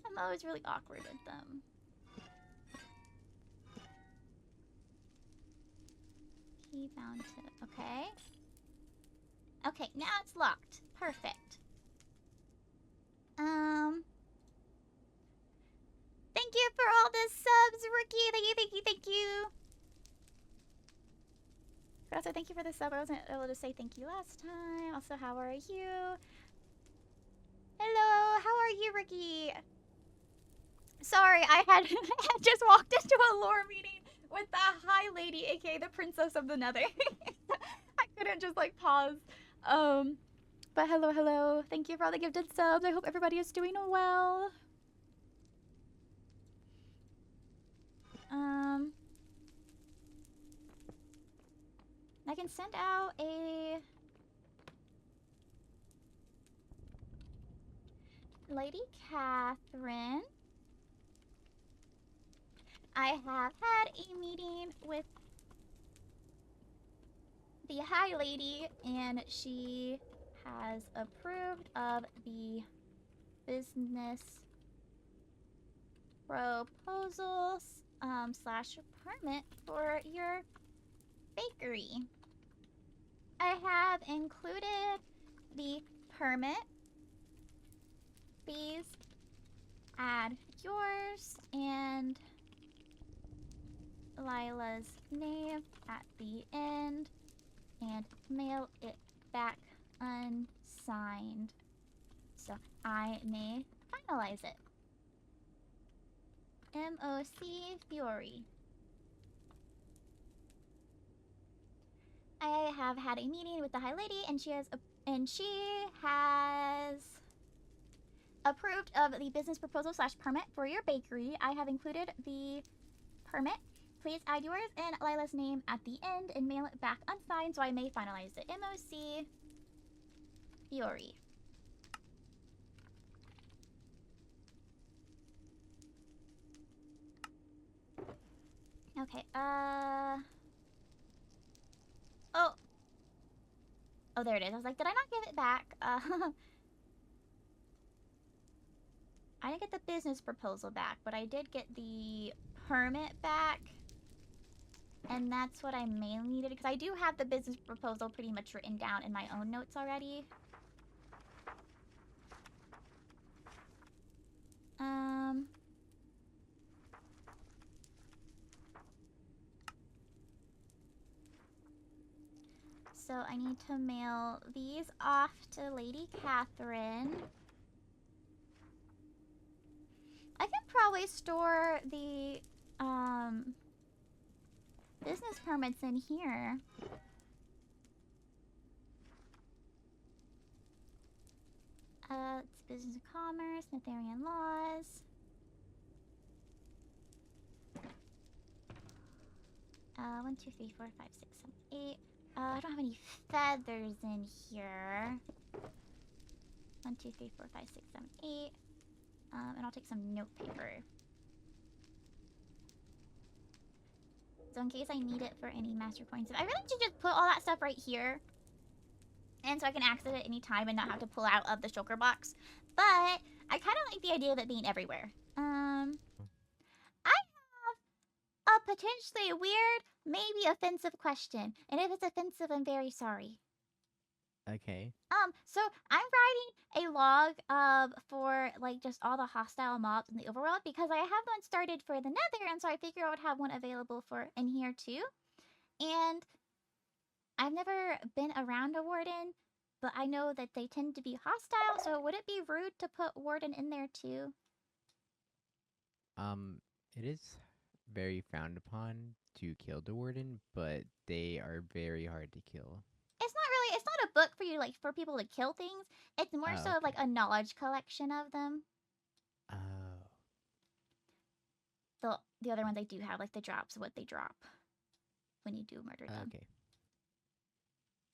I'm always really awkward with them. Key bound to... Okay. Okay, now it's locked. Perfect. Thank you for all the subs, Rookie. Thank you, thank you, thank you. Also, thank you for the sub. I wasn't able to say thank you last time. Also, how are you? Hello, how are you, Rookie? Sorry, I had just walked into a lore meeting with the High Lady, aka the Princess of the Nether. I couldn't just like pause. But hello, hello. Thank you for all the gifted subs. I hope everybody is doing well. I can send out a Lady Catherine. I have had a meeting with the High Lady, and she has approved of the business proposals slash permit for your bakery. I have included the permit fees, add yours and Lila's name at the end, and mail it back unsigned so I may finalize it. MOC Fiori. I have had a meeting with the High Lady, and she has approved of the business proposal slash permit for your bakery. I have included the permit. Please add yours and Lila's name at the end and mail it back unsigned so I may finalize it. MOC Fiori. Okay, Oh, there it is. I was like, did I not give it back? I didn't get the business proposal back, but I did get the permit back. And that's what I mainly needed, because I do have the business proposal pretty much written down in my own notes already. So I need to mail these off to Lady Catherine. I can probably store the business permits in here. It's business and commerce, Netherian laws. 1, 2, 3, 4, 5, 6, 7, 8. I don't have any feathers in here. 1, 2, 3, 4, 5, 6, 7, 8. And I'll take some note paper. So in case I need it for any master coins. I really should just put all that stuff right here. And so I can access it any time and not have to pull out of the shulker box. But I kind of like the idea of it being everywhere. I have a potentially weird, maybe offensive question. And if it's offensive, I'm very sorry. Okay. So I'm writing a log for like just all the hostile mobs in the overworld because I have one started for the Nether, and so I figure I would have one available for in here too. And I've never been around a warden, but I know that they tend to be hostile, so would it be rude to put warden in there too? It is very frowned upon to kill the warden, but they are very hard to kill. It's not a book for you, like, for people to kill things. It's more so of, like, a knowledge collection of them. Oh. The other ones I do have, like, the drops, what they drop when you do murder them. Okay.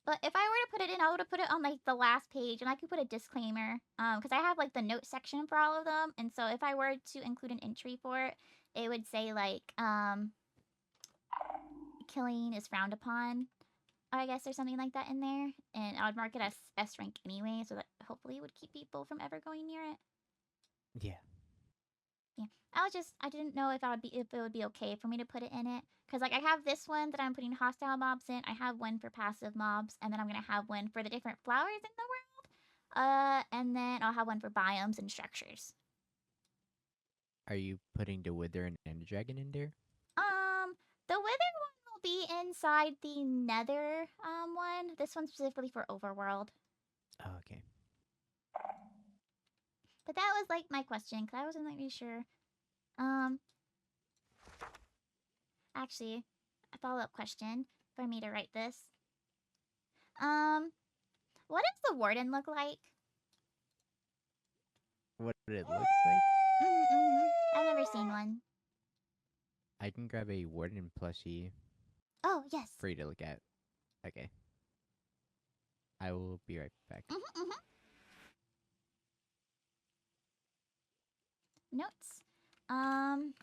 But if I were to put it in, I would have put it on, like, the last page, and I could put a disclaimer, because I have, like, the note section for all of them, and so if I were to include an entry for it, it would say, like, killing is frowned upon, I guess, or something like that in there, and I would mark it as S rank anyway, so that hopefully it would keep people from ever going near it. Yeah. Yeah, I didn't know if it would be okay for me to put it in it, because like I have this one that I'm putting hostile mobs in, I have one for passive mobs, and then I'm gonna have one for the different flowers in the world, and then I'll have one for biomes and structures. Are you putting the Wither and Ender Dragon in there? The withered one will be inside the Nether one. This one's specifically for Overworld. Oh, okay. But that was like my question because I wasn't really sure. Actually, a follow-up question for me to write this. What does the Warden look like? What it looks like? I've never seen one. I can grab a Warden plushie Oh, yes. for you to look at. Okay. I will be right back. Notes. Hunting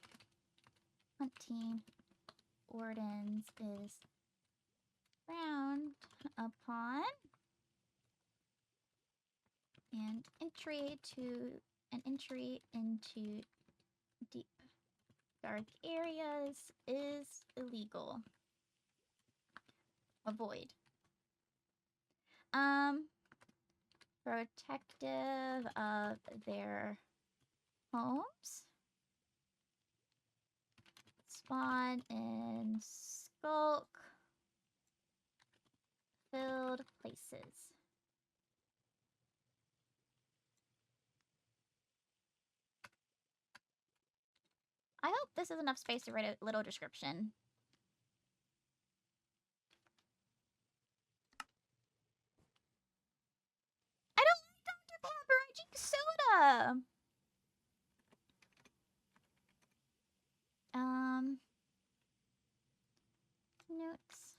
Wardens is frowned upon. And entry into deep dark areas is illegal. Avoid. Protective of their homes. Spawn in skulk filled places. I hope this is enough space to write a little description. I don't like Dr. Pepper. I drink soda. Notes.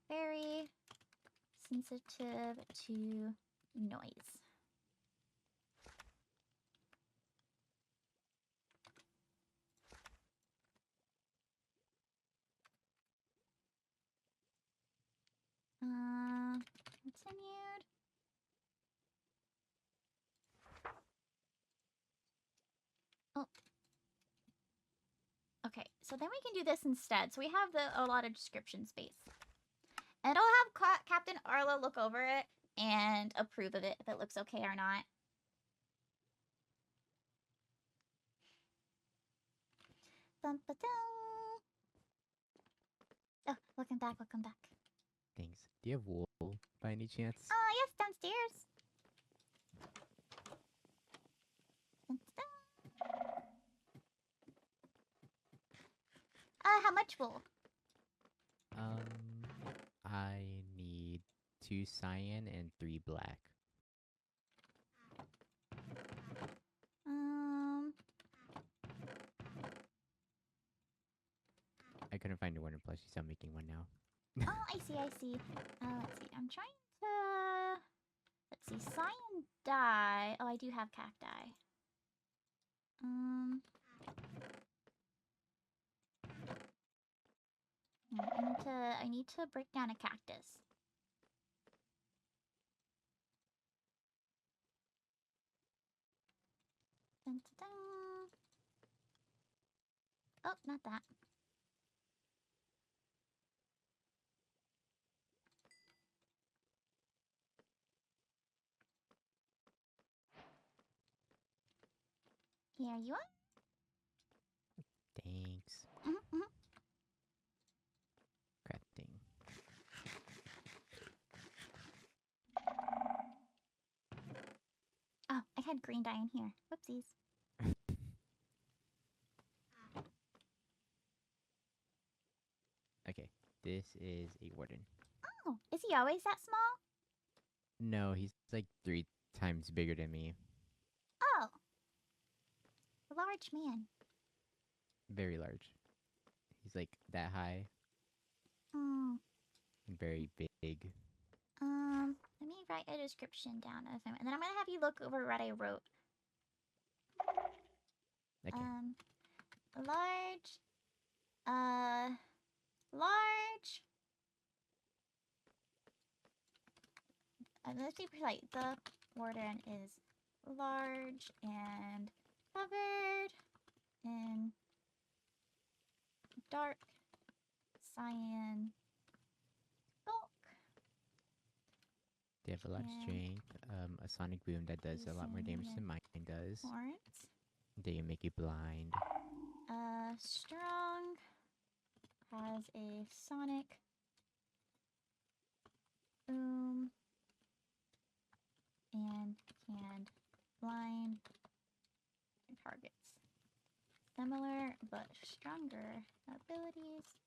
Very sensitive to noise. Continued. Oh. Okay, so then we can do this instead. So we have a lot of description space. And I'll have Captain Arlo look over it and approve of it if it looks okay or not. Dun, ba, dun. Oh, welcome back, welcome back. Thanks. Do you have wool by any chance? Yes, downstairs. Dun, dun. How much wool? I need 2 cyan and 3 black. I couldn't find a Warden plushie, so I'm making one now. Oh, I see, I see. Let's see. I'm trying to... Let's see. Cyan dye. Oh, I do have cacti. I need to break down a cactus. Dun, dun, dun. Oh, not that. Here you are. Thanks. Crafting. Oh, I had green dye in here. Whoopsies. Okay, this is a Warden. Oh, is he always that small? No, he's like 3 times bigger than me. Oh. A large man. Very large. He's like that high. Oh. And very big. Let me write a description down of him, and then I'm gonna have you look over what I wrote. Okay. Large. Let's be precise. The Warden is large and covered in dark cyan bulk. They have a lot of strength, a sonic boom that does a lot more damage than mine does. Horns. They make you blind. Strong has a sonic boom and can blind targets. Similar but stronger abilities.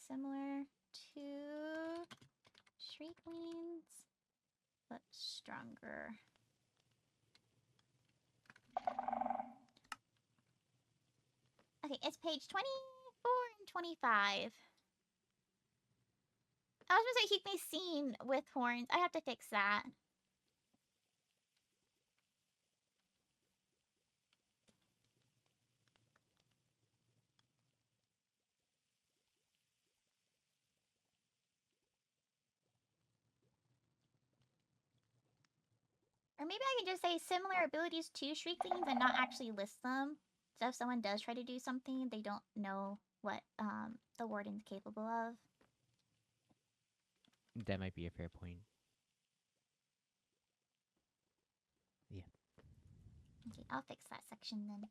Similar to Shrieklings, but stronger. Okay, it's page 24 and 25. I was supposed to keep me seen with horns. I have to fix that. Or maybe I can just say similar abilities to Shrieklings and not actually list them. So if someone does try to do something, they don't know what the warden's capable of. That might be a fair point. Yeah. Okay, I'll fix that section then.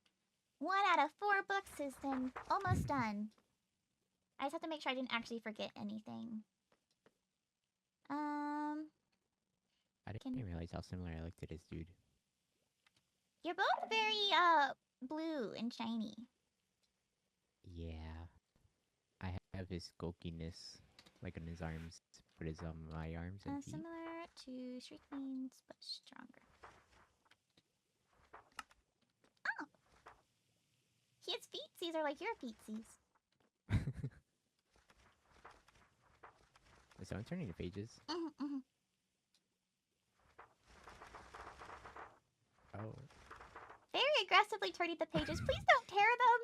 1 out of 4 books is then almost done. I just have to make sure I didn't actually forget anything. I didn't realize how similar I looked to this dude. You're both very blue and shiny. Yeah. I have his skulkiness, like on his arms, but it's on my arms and feet. Similar to Shrieklings, but stronger. Oh! His feetsies are like your feetsies. So I'm turning the pages. Oh. Very aggressively turning the pages. Please don't tear them!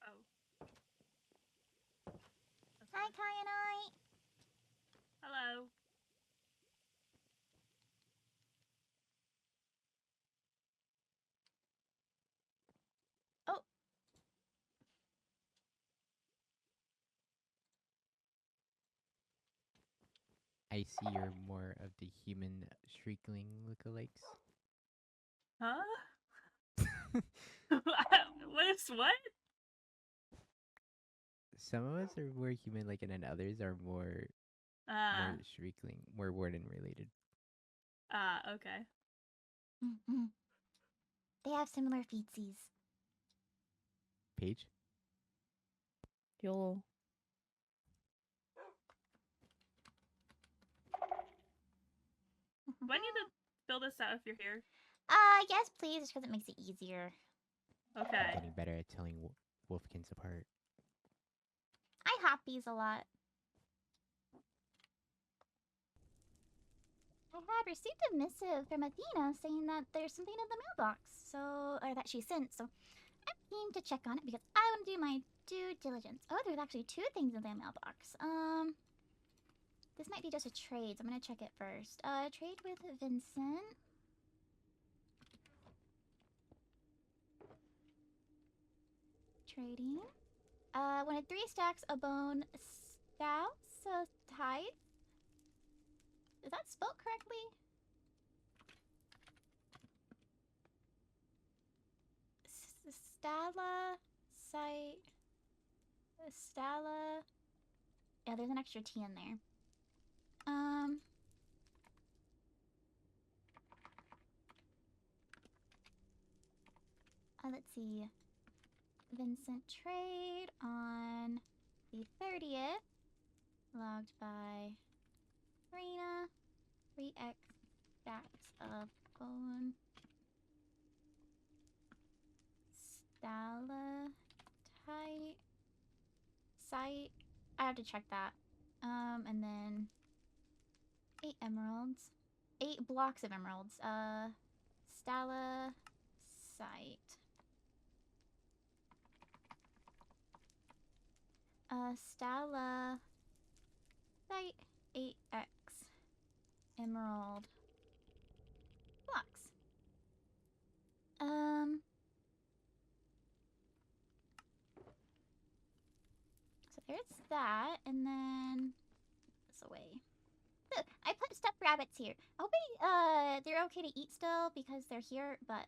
Oh. Hi, Kyanite! Hello. Oh! I see you're more of the human Shriekling lookalikes. Huh? What? Some of us are more human like, and then others are more Shriekling, more warden related. Okay. They have similar feetsies. Paige? YOLO. Do I need to fill this out if you're here? Yes, please, just because it makes it easier. Okay. Getting better at telling wolfkins apart. I hop these a lot. I had received a missive from Athena saying that there's something in the mailbox, or that she sent, so I'm keen to check on it because I want to do my due diligence. Oh, there's actually 2 things in the mailbox. This might be just a trade, so I'm gonna check it first. Trade with Vincent. Trading. Wanted 3 stacks of bone stouts, tithe. Is that spelled correctly? Stala. Yeah, there's an extra T in there. Let's see. Vincent trade on the 30th. Logged by Rena. 3x stacks of bone. Site. I have to check that. And then 8 emeralds. 8 blocks of emeralds. Stala site. Stala site 8x emerald blocks. So there's that, and then rabbits here. Hoping they're okay to eat still because they're here, but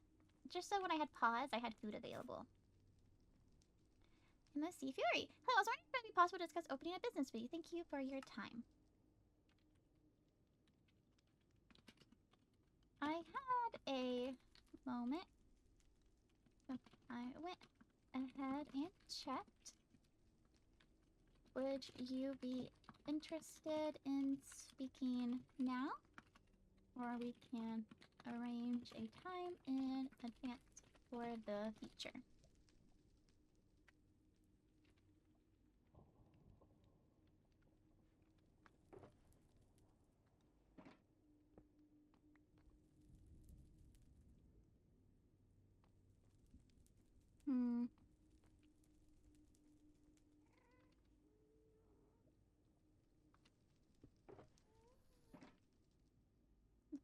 just so when I had pause, I had food available. And let's see, Fiori. Hello, I was wondering if it would be possible to discuss opening a business with you. Thank you for your time. I had a moment. So I went ahead and checked. Would you be interested in speaking now? Or we can arrange a time in advance for the future.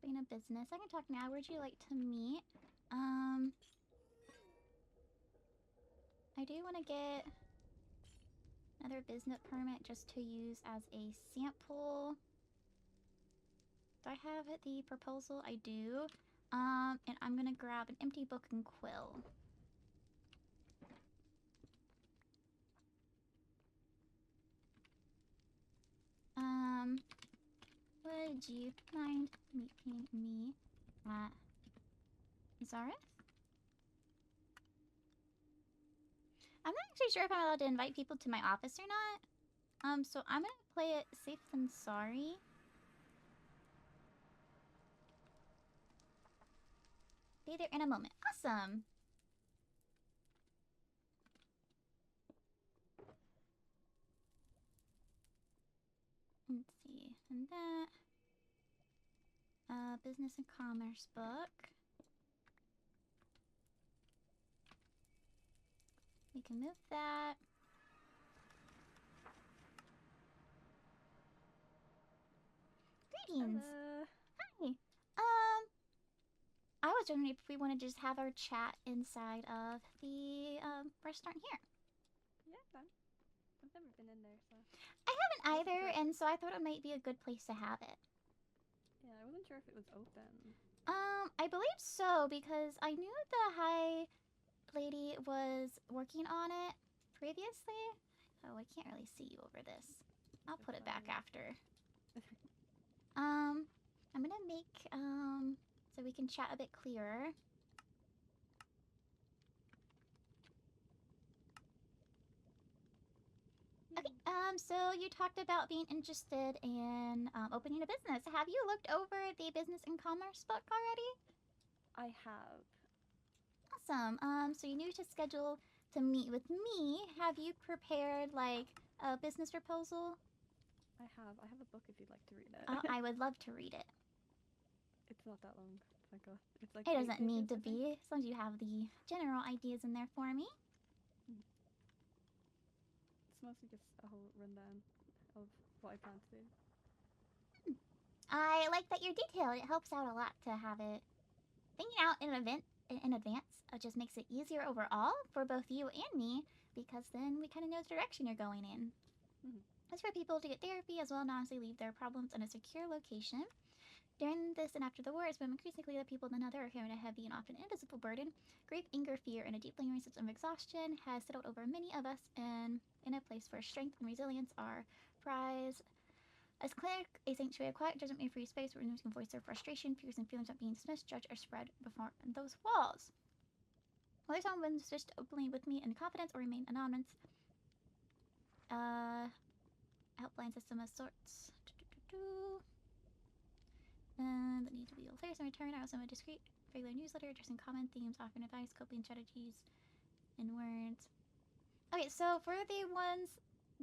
Being a business. I can talk now. Where'd you like to meet? I do want to get another business permit just to use as a sample. Do I have the proposal? I do. And I'm gonna grab an empty book and quill. Would you mind meeting me at Zareth? I'm not actually sure if I'm allowed to invite people to my office or not. So I'm gonna play it safe than sorry. Be there in a moment. Awesome! Let's see, and that. Business and commerce book. We can move that. Greetings! Hi! I was wondering if we wanted to just have our chat inside of the restaurant here. Yeah, fun. I've never been in there, so. I haven't either, and so I thought it might be a good place to have it. Yeah, I wasn't sure if it was open. I believe so, because I knew the high lady was working on it previously. Oh, I can't really see you over this. I'll put it back after. I'm gonna make, so we can chat a bit clearer. Okay, so you talked about being interested in opening a business. Have you looked over the business and commerce book already? I have. Awesome. So you knew to schedule to meet with me. Have you prepared like a business proposal? I have a book if you'd like to read it. I would love to read it. It's not that long. Thank God. It's like It 8 doesn't need pages, to I think. be, as long as you have the general ideas in there for me. It's mostly just a whole rundown of what I plan to do. I like that you're detailed. It helps out a lot to have it thinking out in advance. It just makes it easier overall for both you and me, because then we kind of know the direction you're going in. It's for people to get therapy as well and honestly leave their problems in a secure location. During this and after the war, it's become increasingly clear that people than other are carrying a heavy and often invisible burden. Grief, anger, fear, and a deep lingering sense of exhaustion has settled over many of us, and in a place where strength and resilience are prized. As clinic, a sanctuary of quiet, judgment, and free space where individuals can voice their frustration, fears, and feelings without being dismissed, judged, or spread before those walls. Whether someone wants to switch openly with me in confidence or remain anonymous, helpline system of sorts. And that need to be all players in return. I also have a discreet regular newsletter addressing common themes, offering advice, coping strategies, and words. Okay, so for the ones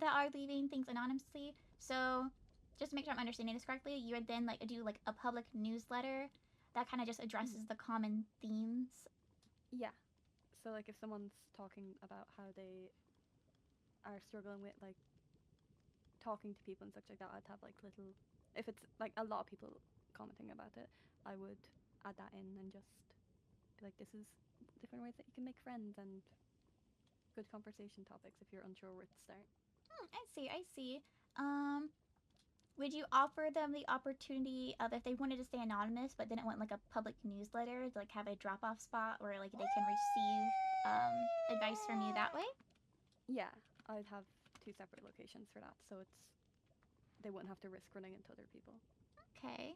that are leaving things anonymously, so just to make sure I'm understanding this correctly, you would then like do like a public newsletter that kind of just addresses the common themes. Yeah. So like if someone's talking about how they are struggling with like talking to people and such like that, I'd have like little, if it's like a lot of people commenting about it, I would add that in and just be like, this is different ways that you can make friends and good conversation topics if you're unsure where to start. I see. would you offer them the opportunity of if they wanted to stay anonymous but didn't want like a public newsletter to like have a drop-off spot where like they can receive advice from you that way? Yeah, I'd have 2 separate locations for that, so they wouldn't have to risk running into other people. Okay.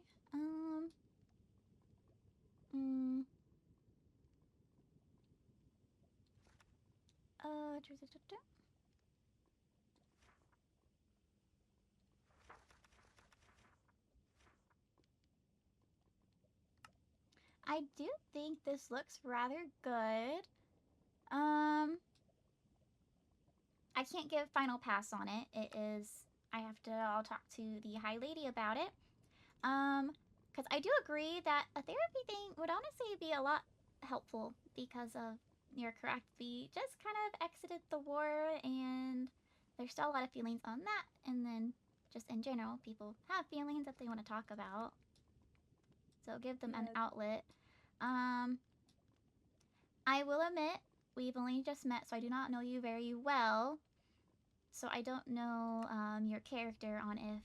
I do think this looks rather good. I can't give final pass on it. I'll talk to the High Lady about it. Because I do agree that a therapy thing would honestly be a lot helpful because of, you're correct, we just kind of exited the war and there's still a lot of feelings on that. And then just in general, people have feelings that they want to talk about. So give them an outlet. I will admit, we've only just met, so I do not know you very well. So I don't know your character on if...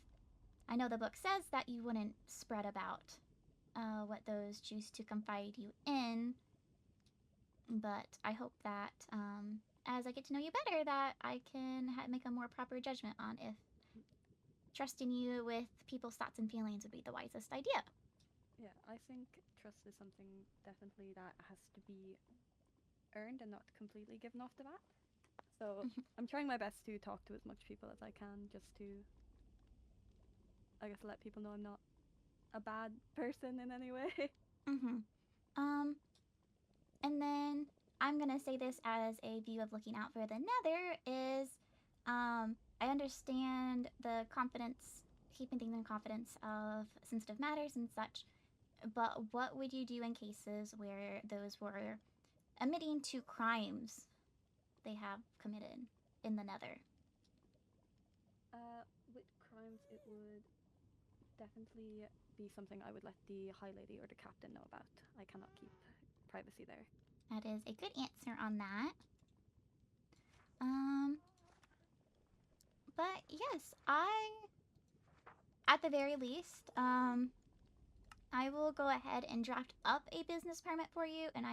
I know the book says that you wouldn't spread about what those choose to confide you in. But I hope that as I get to know you better, that I can make a more proper judgment on if trusting you with people's thoughts and feelings would be the wisest idea. Yeah, I think trust is something definitely that has to be earned and not completely given off the bat. So I'm trying my best to talk to as much people as I can, just to, I guess, let people know I'm not a bad person in any way. And then I'm gonna say this as a view of looking out for the Nether is, I understand the confidence, keeping things in confidence of sensitive matters and such, but what would you do in cases where those were admitting to crimes they have committed in the Nether? With crimes, it would definitely be something I would let the High Lady or the Captain know about. I cannot keep privacy there. That is a good answer on that. But yes, at the very least, I will go ahead and draft up a business permit for you, and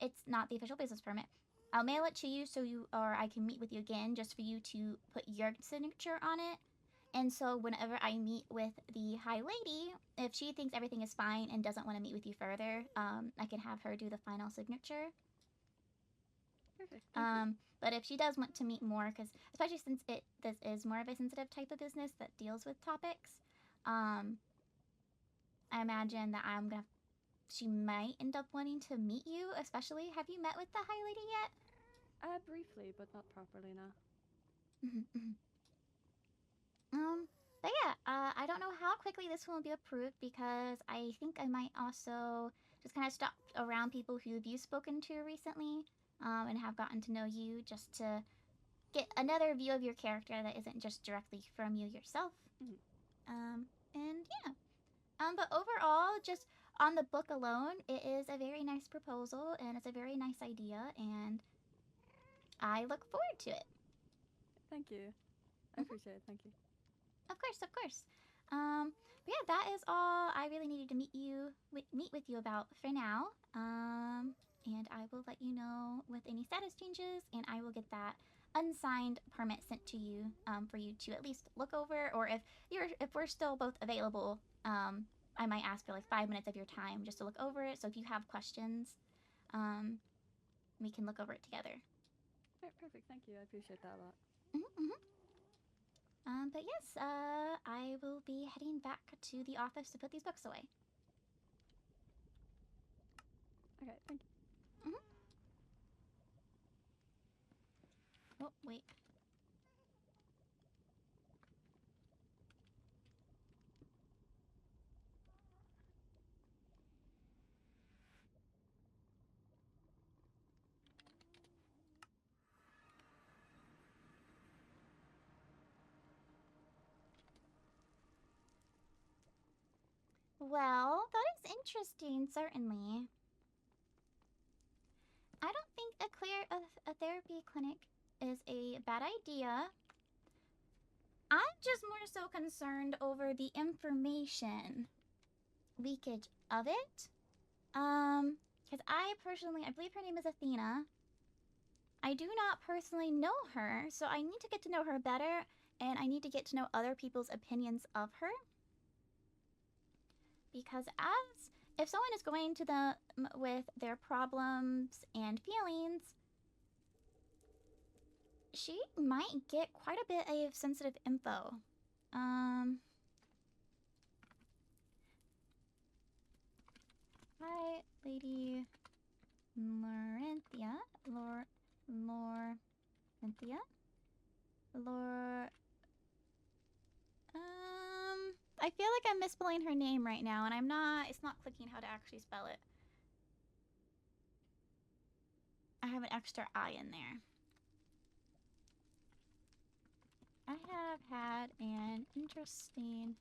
it's not the official business permit. I'll mail it to you or I can meet with you again just for you to put your signature on it. And so whenever I meet with the High Lady, if she thinks everything is fine and doesn't want to meet with you further, I can have her do the final signature. Perfect. But if she does want to meet more, because especially since this is more of a sensitive type of business that deals with topics, I imagine that she might end up wanting to meet you, especially. Have you met with the High Lady yet? Briefly, but not properly, no. But yeah, I don't know how quickly this will be approved because I think I might also just kind of stop around people who you've spoken to recently, and have gotten to know you just to get another view of your character that isn't just directly from you yourself. And yeah. But overall, just on the book alone, it is a very nice proposal and it's a very nice idea, and I look forward to it. Thank you. I appreciate it. Thank you. Of course, of course. But yeah, that is all I really needed to meet with you about for now. And I will let you know with any status changes, and I will get that unsigned permit sent to you for you to at least look over, or if we're still both available, I might ask for like 5 minutes of your time just to look over it. So if you have questions, we can look over it together. Perfect. Thank you. I appreciate that a lot. But yes, I will be heading back to the office to put these books away. Okay, thank you. Oh, wait. Well, that is interesting, certainly. I don't think a therapy clinic is a bad idea. I'm just more so concerned over the information leakage of it. Because I believe her name is Athena. I do not personally know her, so I need to get to know her better, and I need to get to know other people's opinions of her. Because if someone is going to them with their problems and feelings, she might get quite a bit of sensitive info. Hi, Lady Laurentia. Laurentia? I feel like I'm misspelling her name right now, and it's not clicking how to actually spell it. I have an extra I in there. I have had an interesting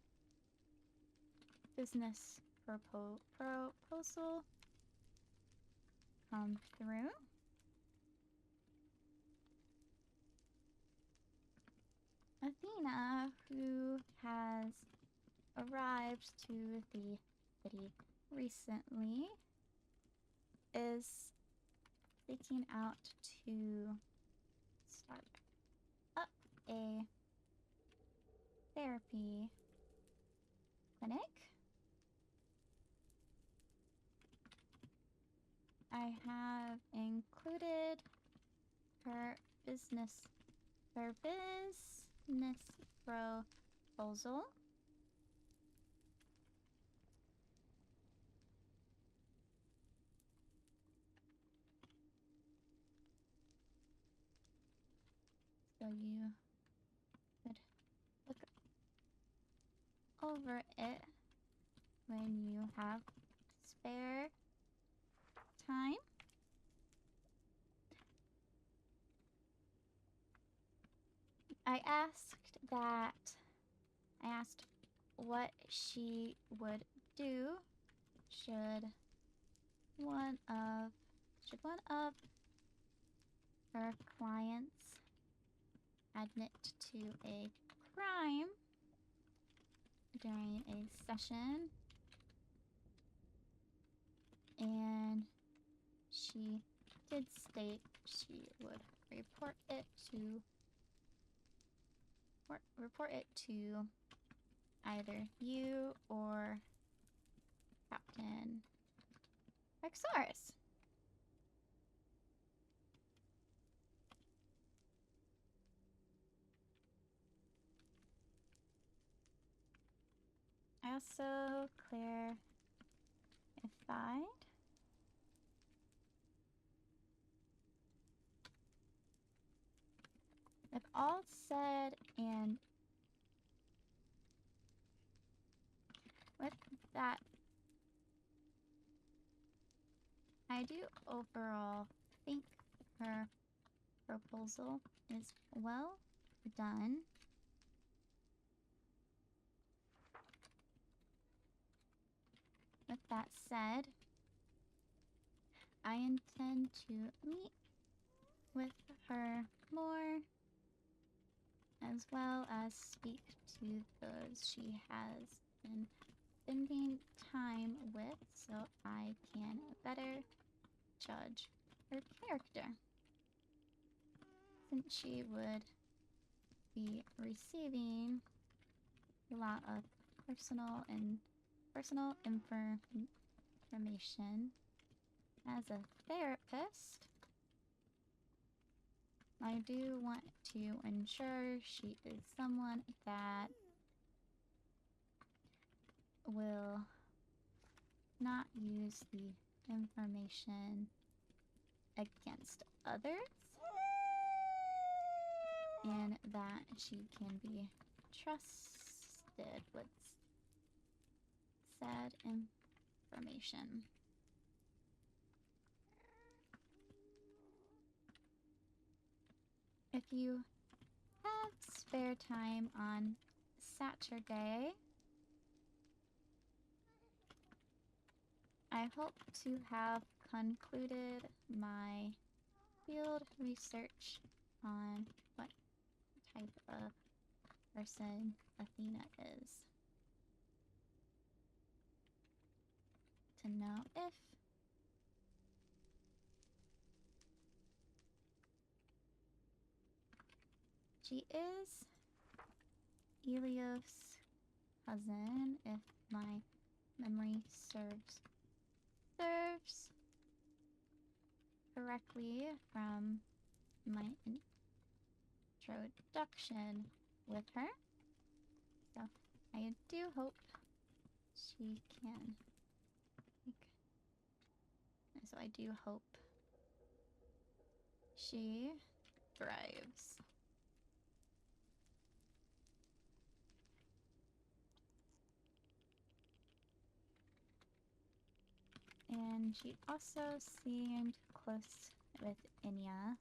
business proposal come through. Athena, who has arrived to the city recently, is seeking out to start up a therapy clinic. I have included her business proposal. So you could look over it when you have spare time. I asked what she would do should one of her clients admit to a crime during a session, and she did state she would report it to either you or Captain Rexaurus. I also clarified with all said and with that, I do overall think her proposal is well done. With that said, I intend to meet with her more, as well as speak to those she has been spending time with, so I can better judge her character. Since she would be receiving a lot of personal information as a therapist, I do want to ensure she is someone that will not use the information against others, and that she can be trusted with said information. If you have spare time on Saturday, I hope to have concluded my field research on what type of person Athena is. To know if she is Elios' cousin, if my memory serves correctly from my introduction with her. So I do hope she can. So I do hope she thrives. And she also seemed close with Inya.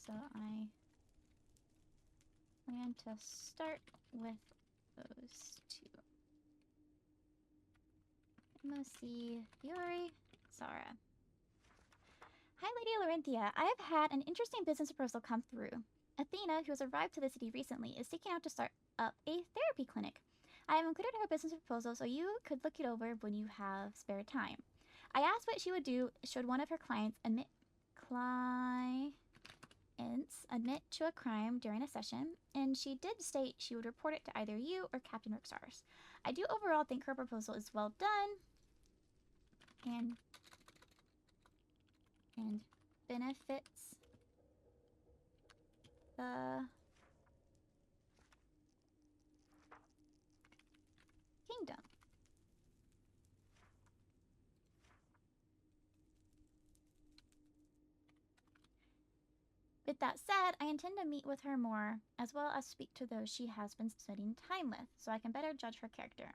So I plan to start with those two. I'm gonna see Fiori Zara. Hi, Lady Larenthia. I have had an interesting business proposal come through. Athena, who has arrived to the city recently, is seeking out to start up a therapy clinic. I have included her business proposal so you could look it over when you have spare time. I asked what she would do should one of her clients admit to a crime during a session, and she did state she would report it to either you or Captain Rixars. I do overall think her proposal is well done and benefits the kingdom. With that said, I intend to meet with her more, as well as speak to those she has been spending time with, so I can better judge her character.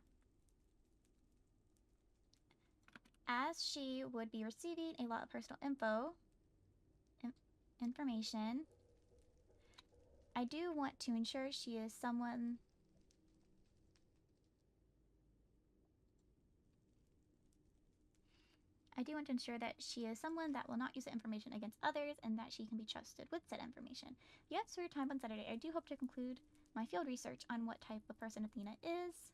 As she would be receiving a lot of personal information, I do want to ensure she is someone that will not use the information against others and that she can be trusted with said information. Yes, for your time on Saturday, I do hope to conclude my field research on what type of person Athena is.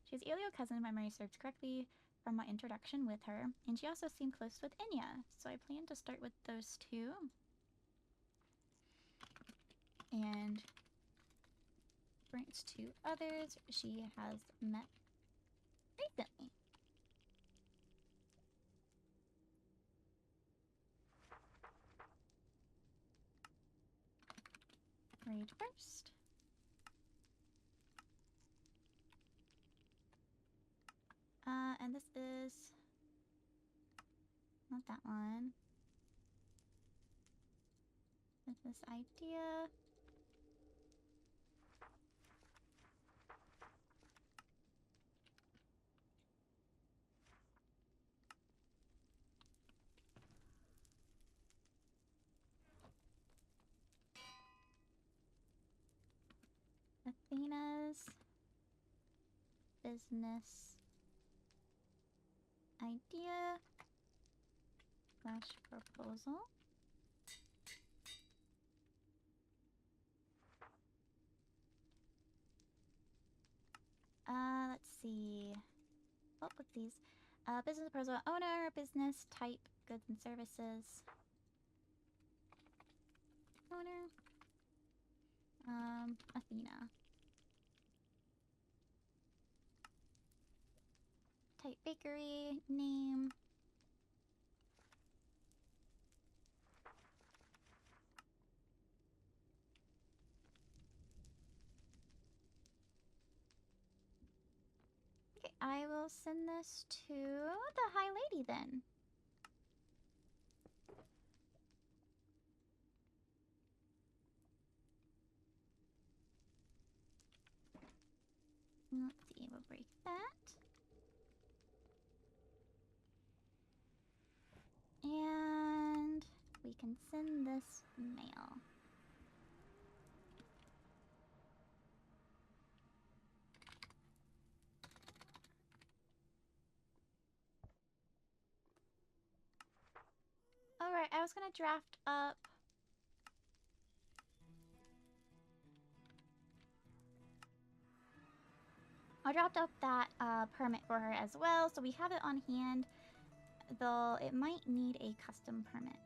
She is Elio's cousin, if my memory serves correctly, from my introduction with her, and she also seemed close with Inya, so I plan to start with those two. And brings two others she has met recently. Read first. And this is not that one. This idea. Athena's business idea / proposal. Let's see. What with these? Business proposal, owner, business type, goods and services. Owner. Athena. Type bakery, name. Okay, I will send this to the High Lady then. Let's see, we'll break that. And we can send this mail. Alright, I was gonna draft up... I dropped up that permit for her as well, so we have it on hand. Though it might need a custom permit.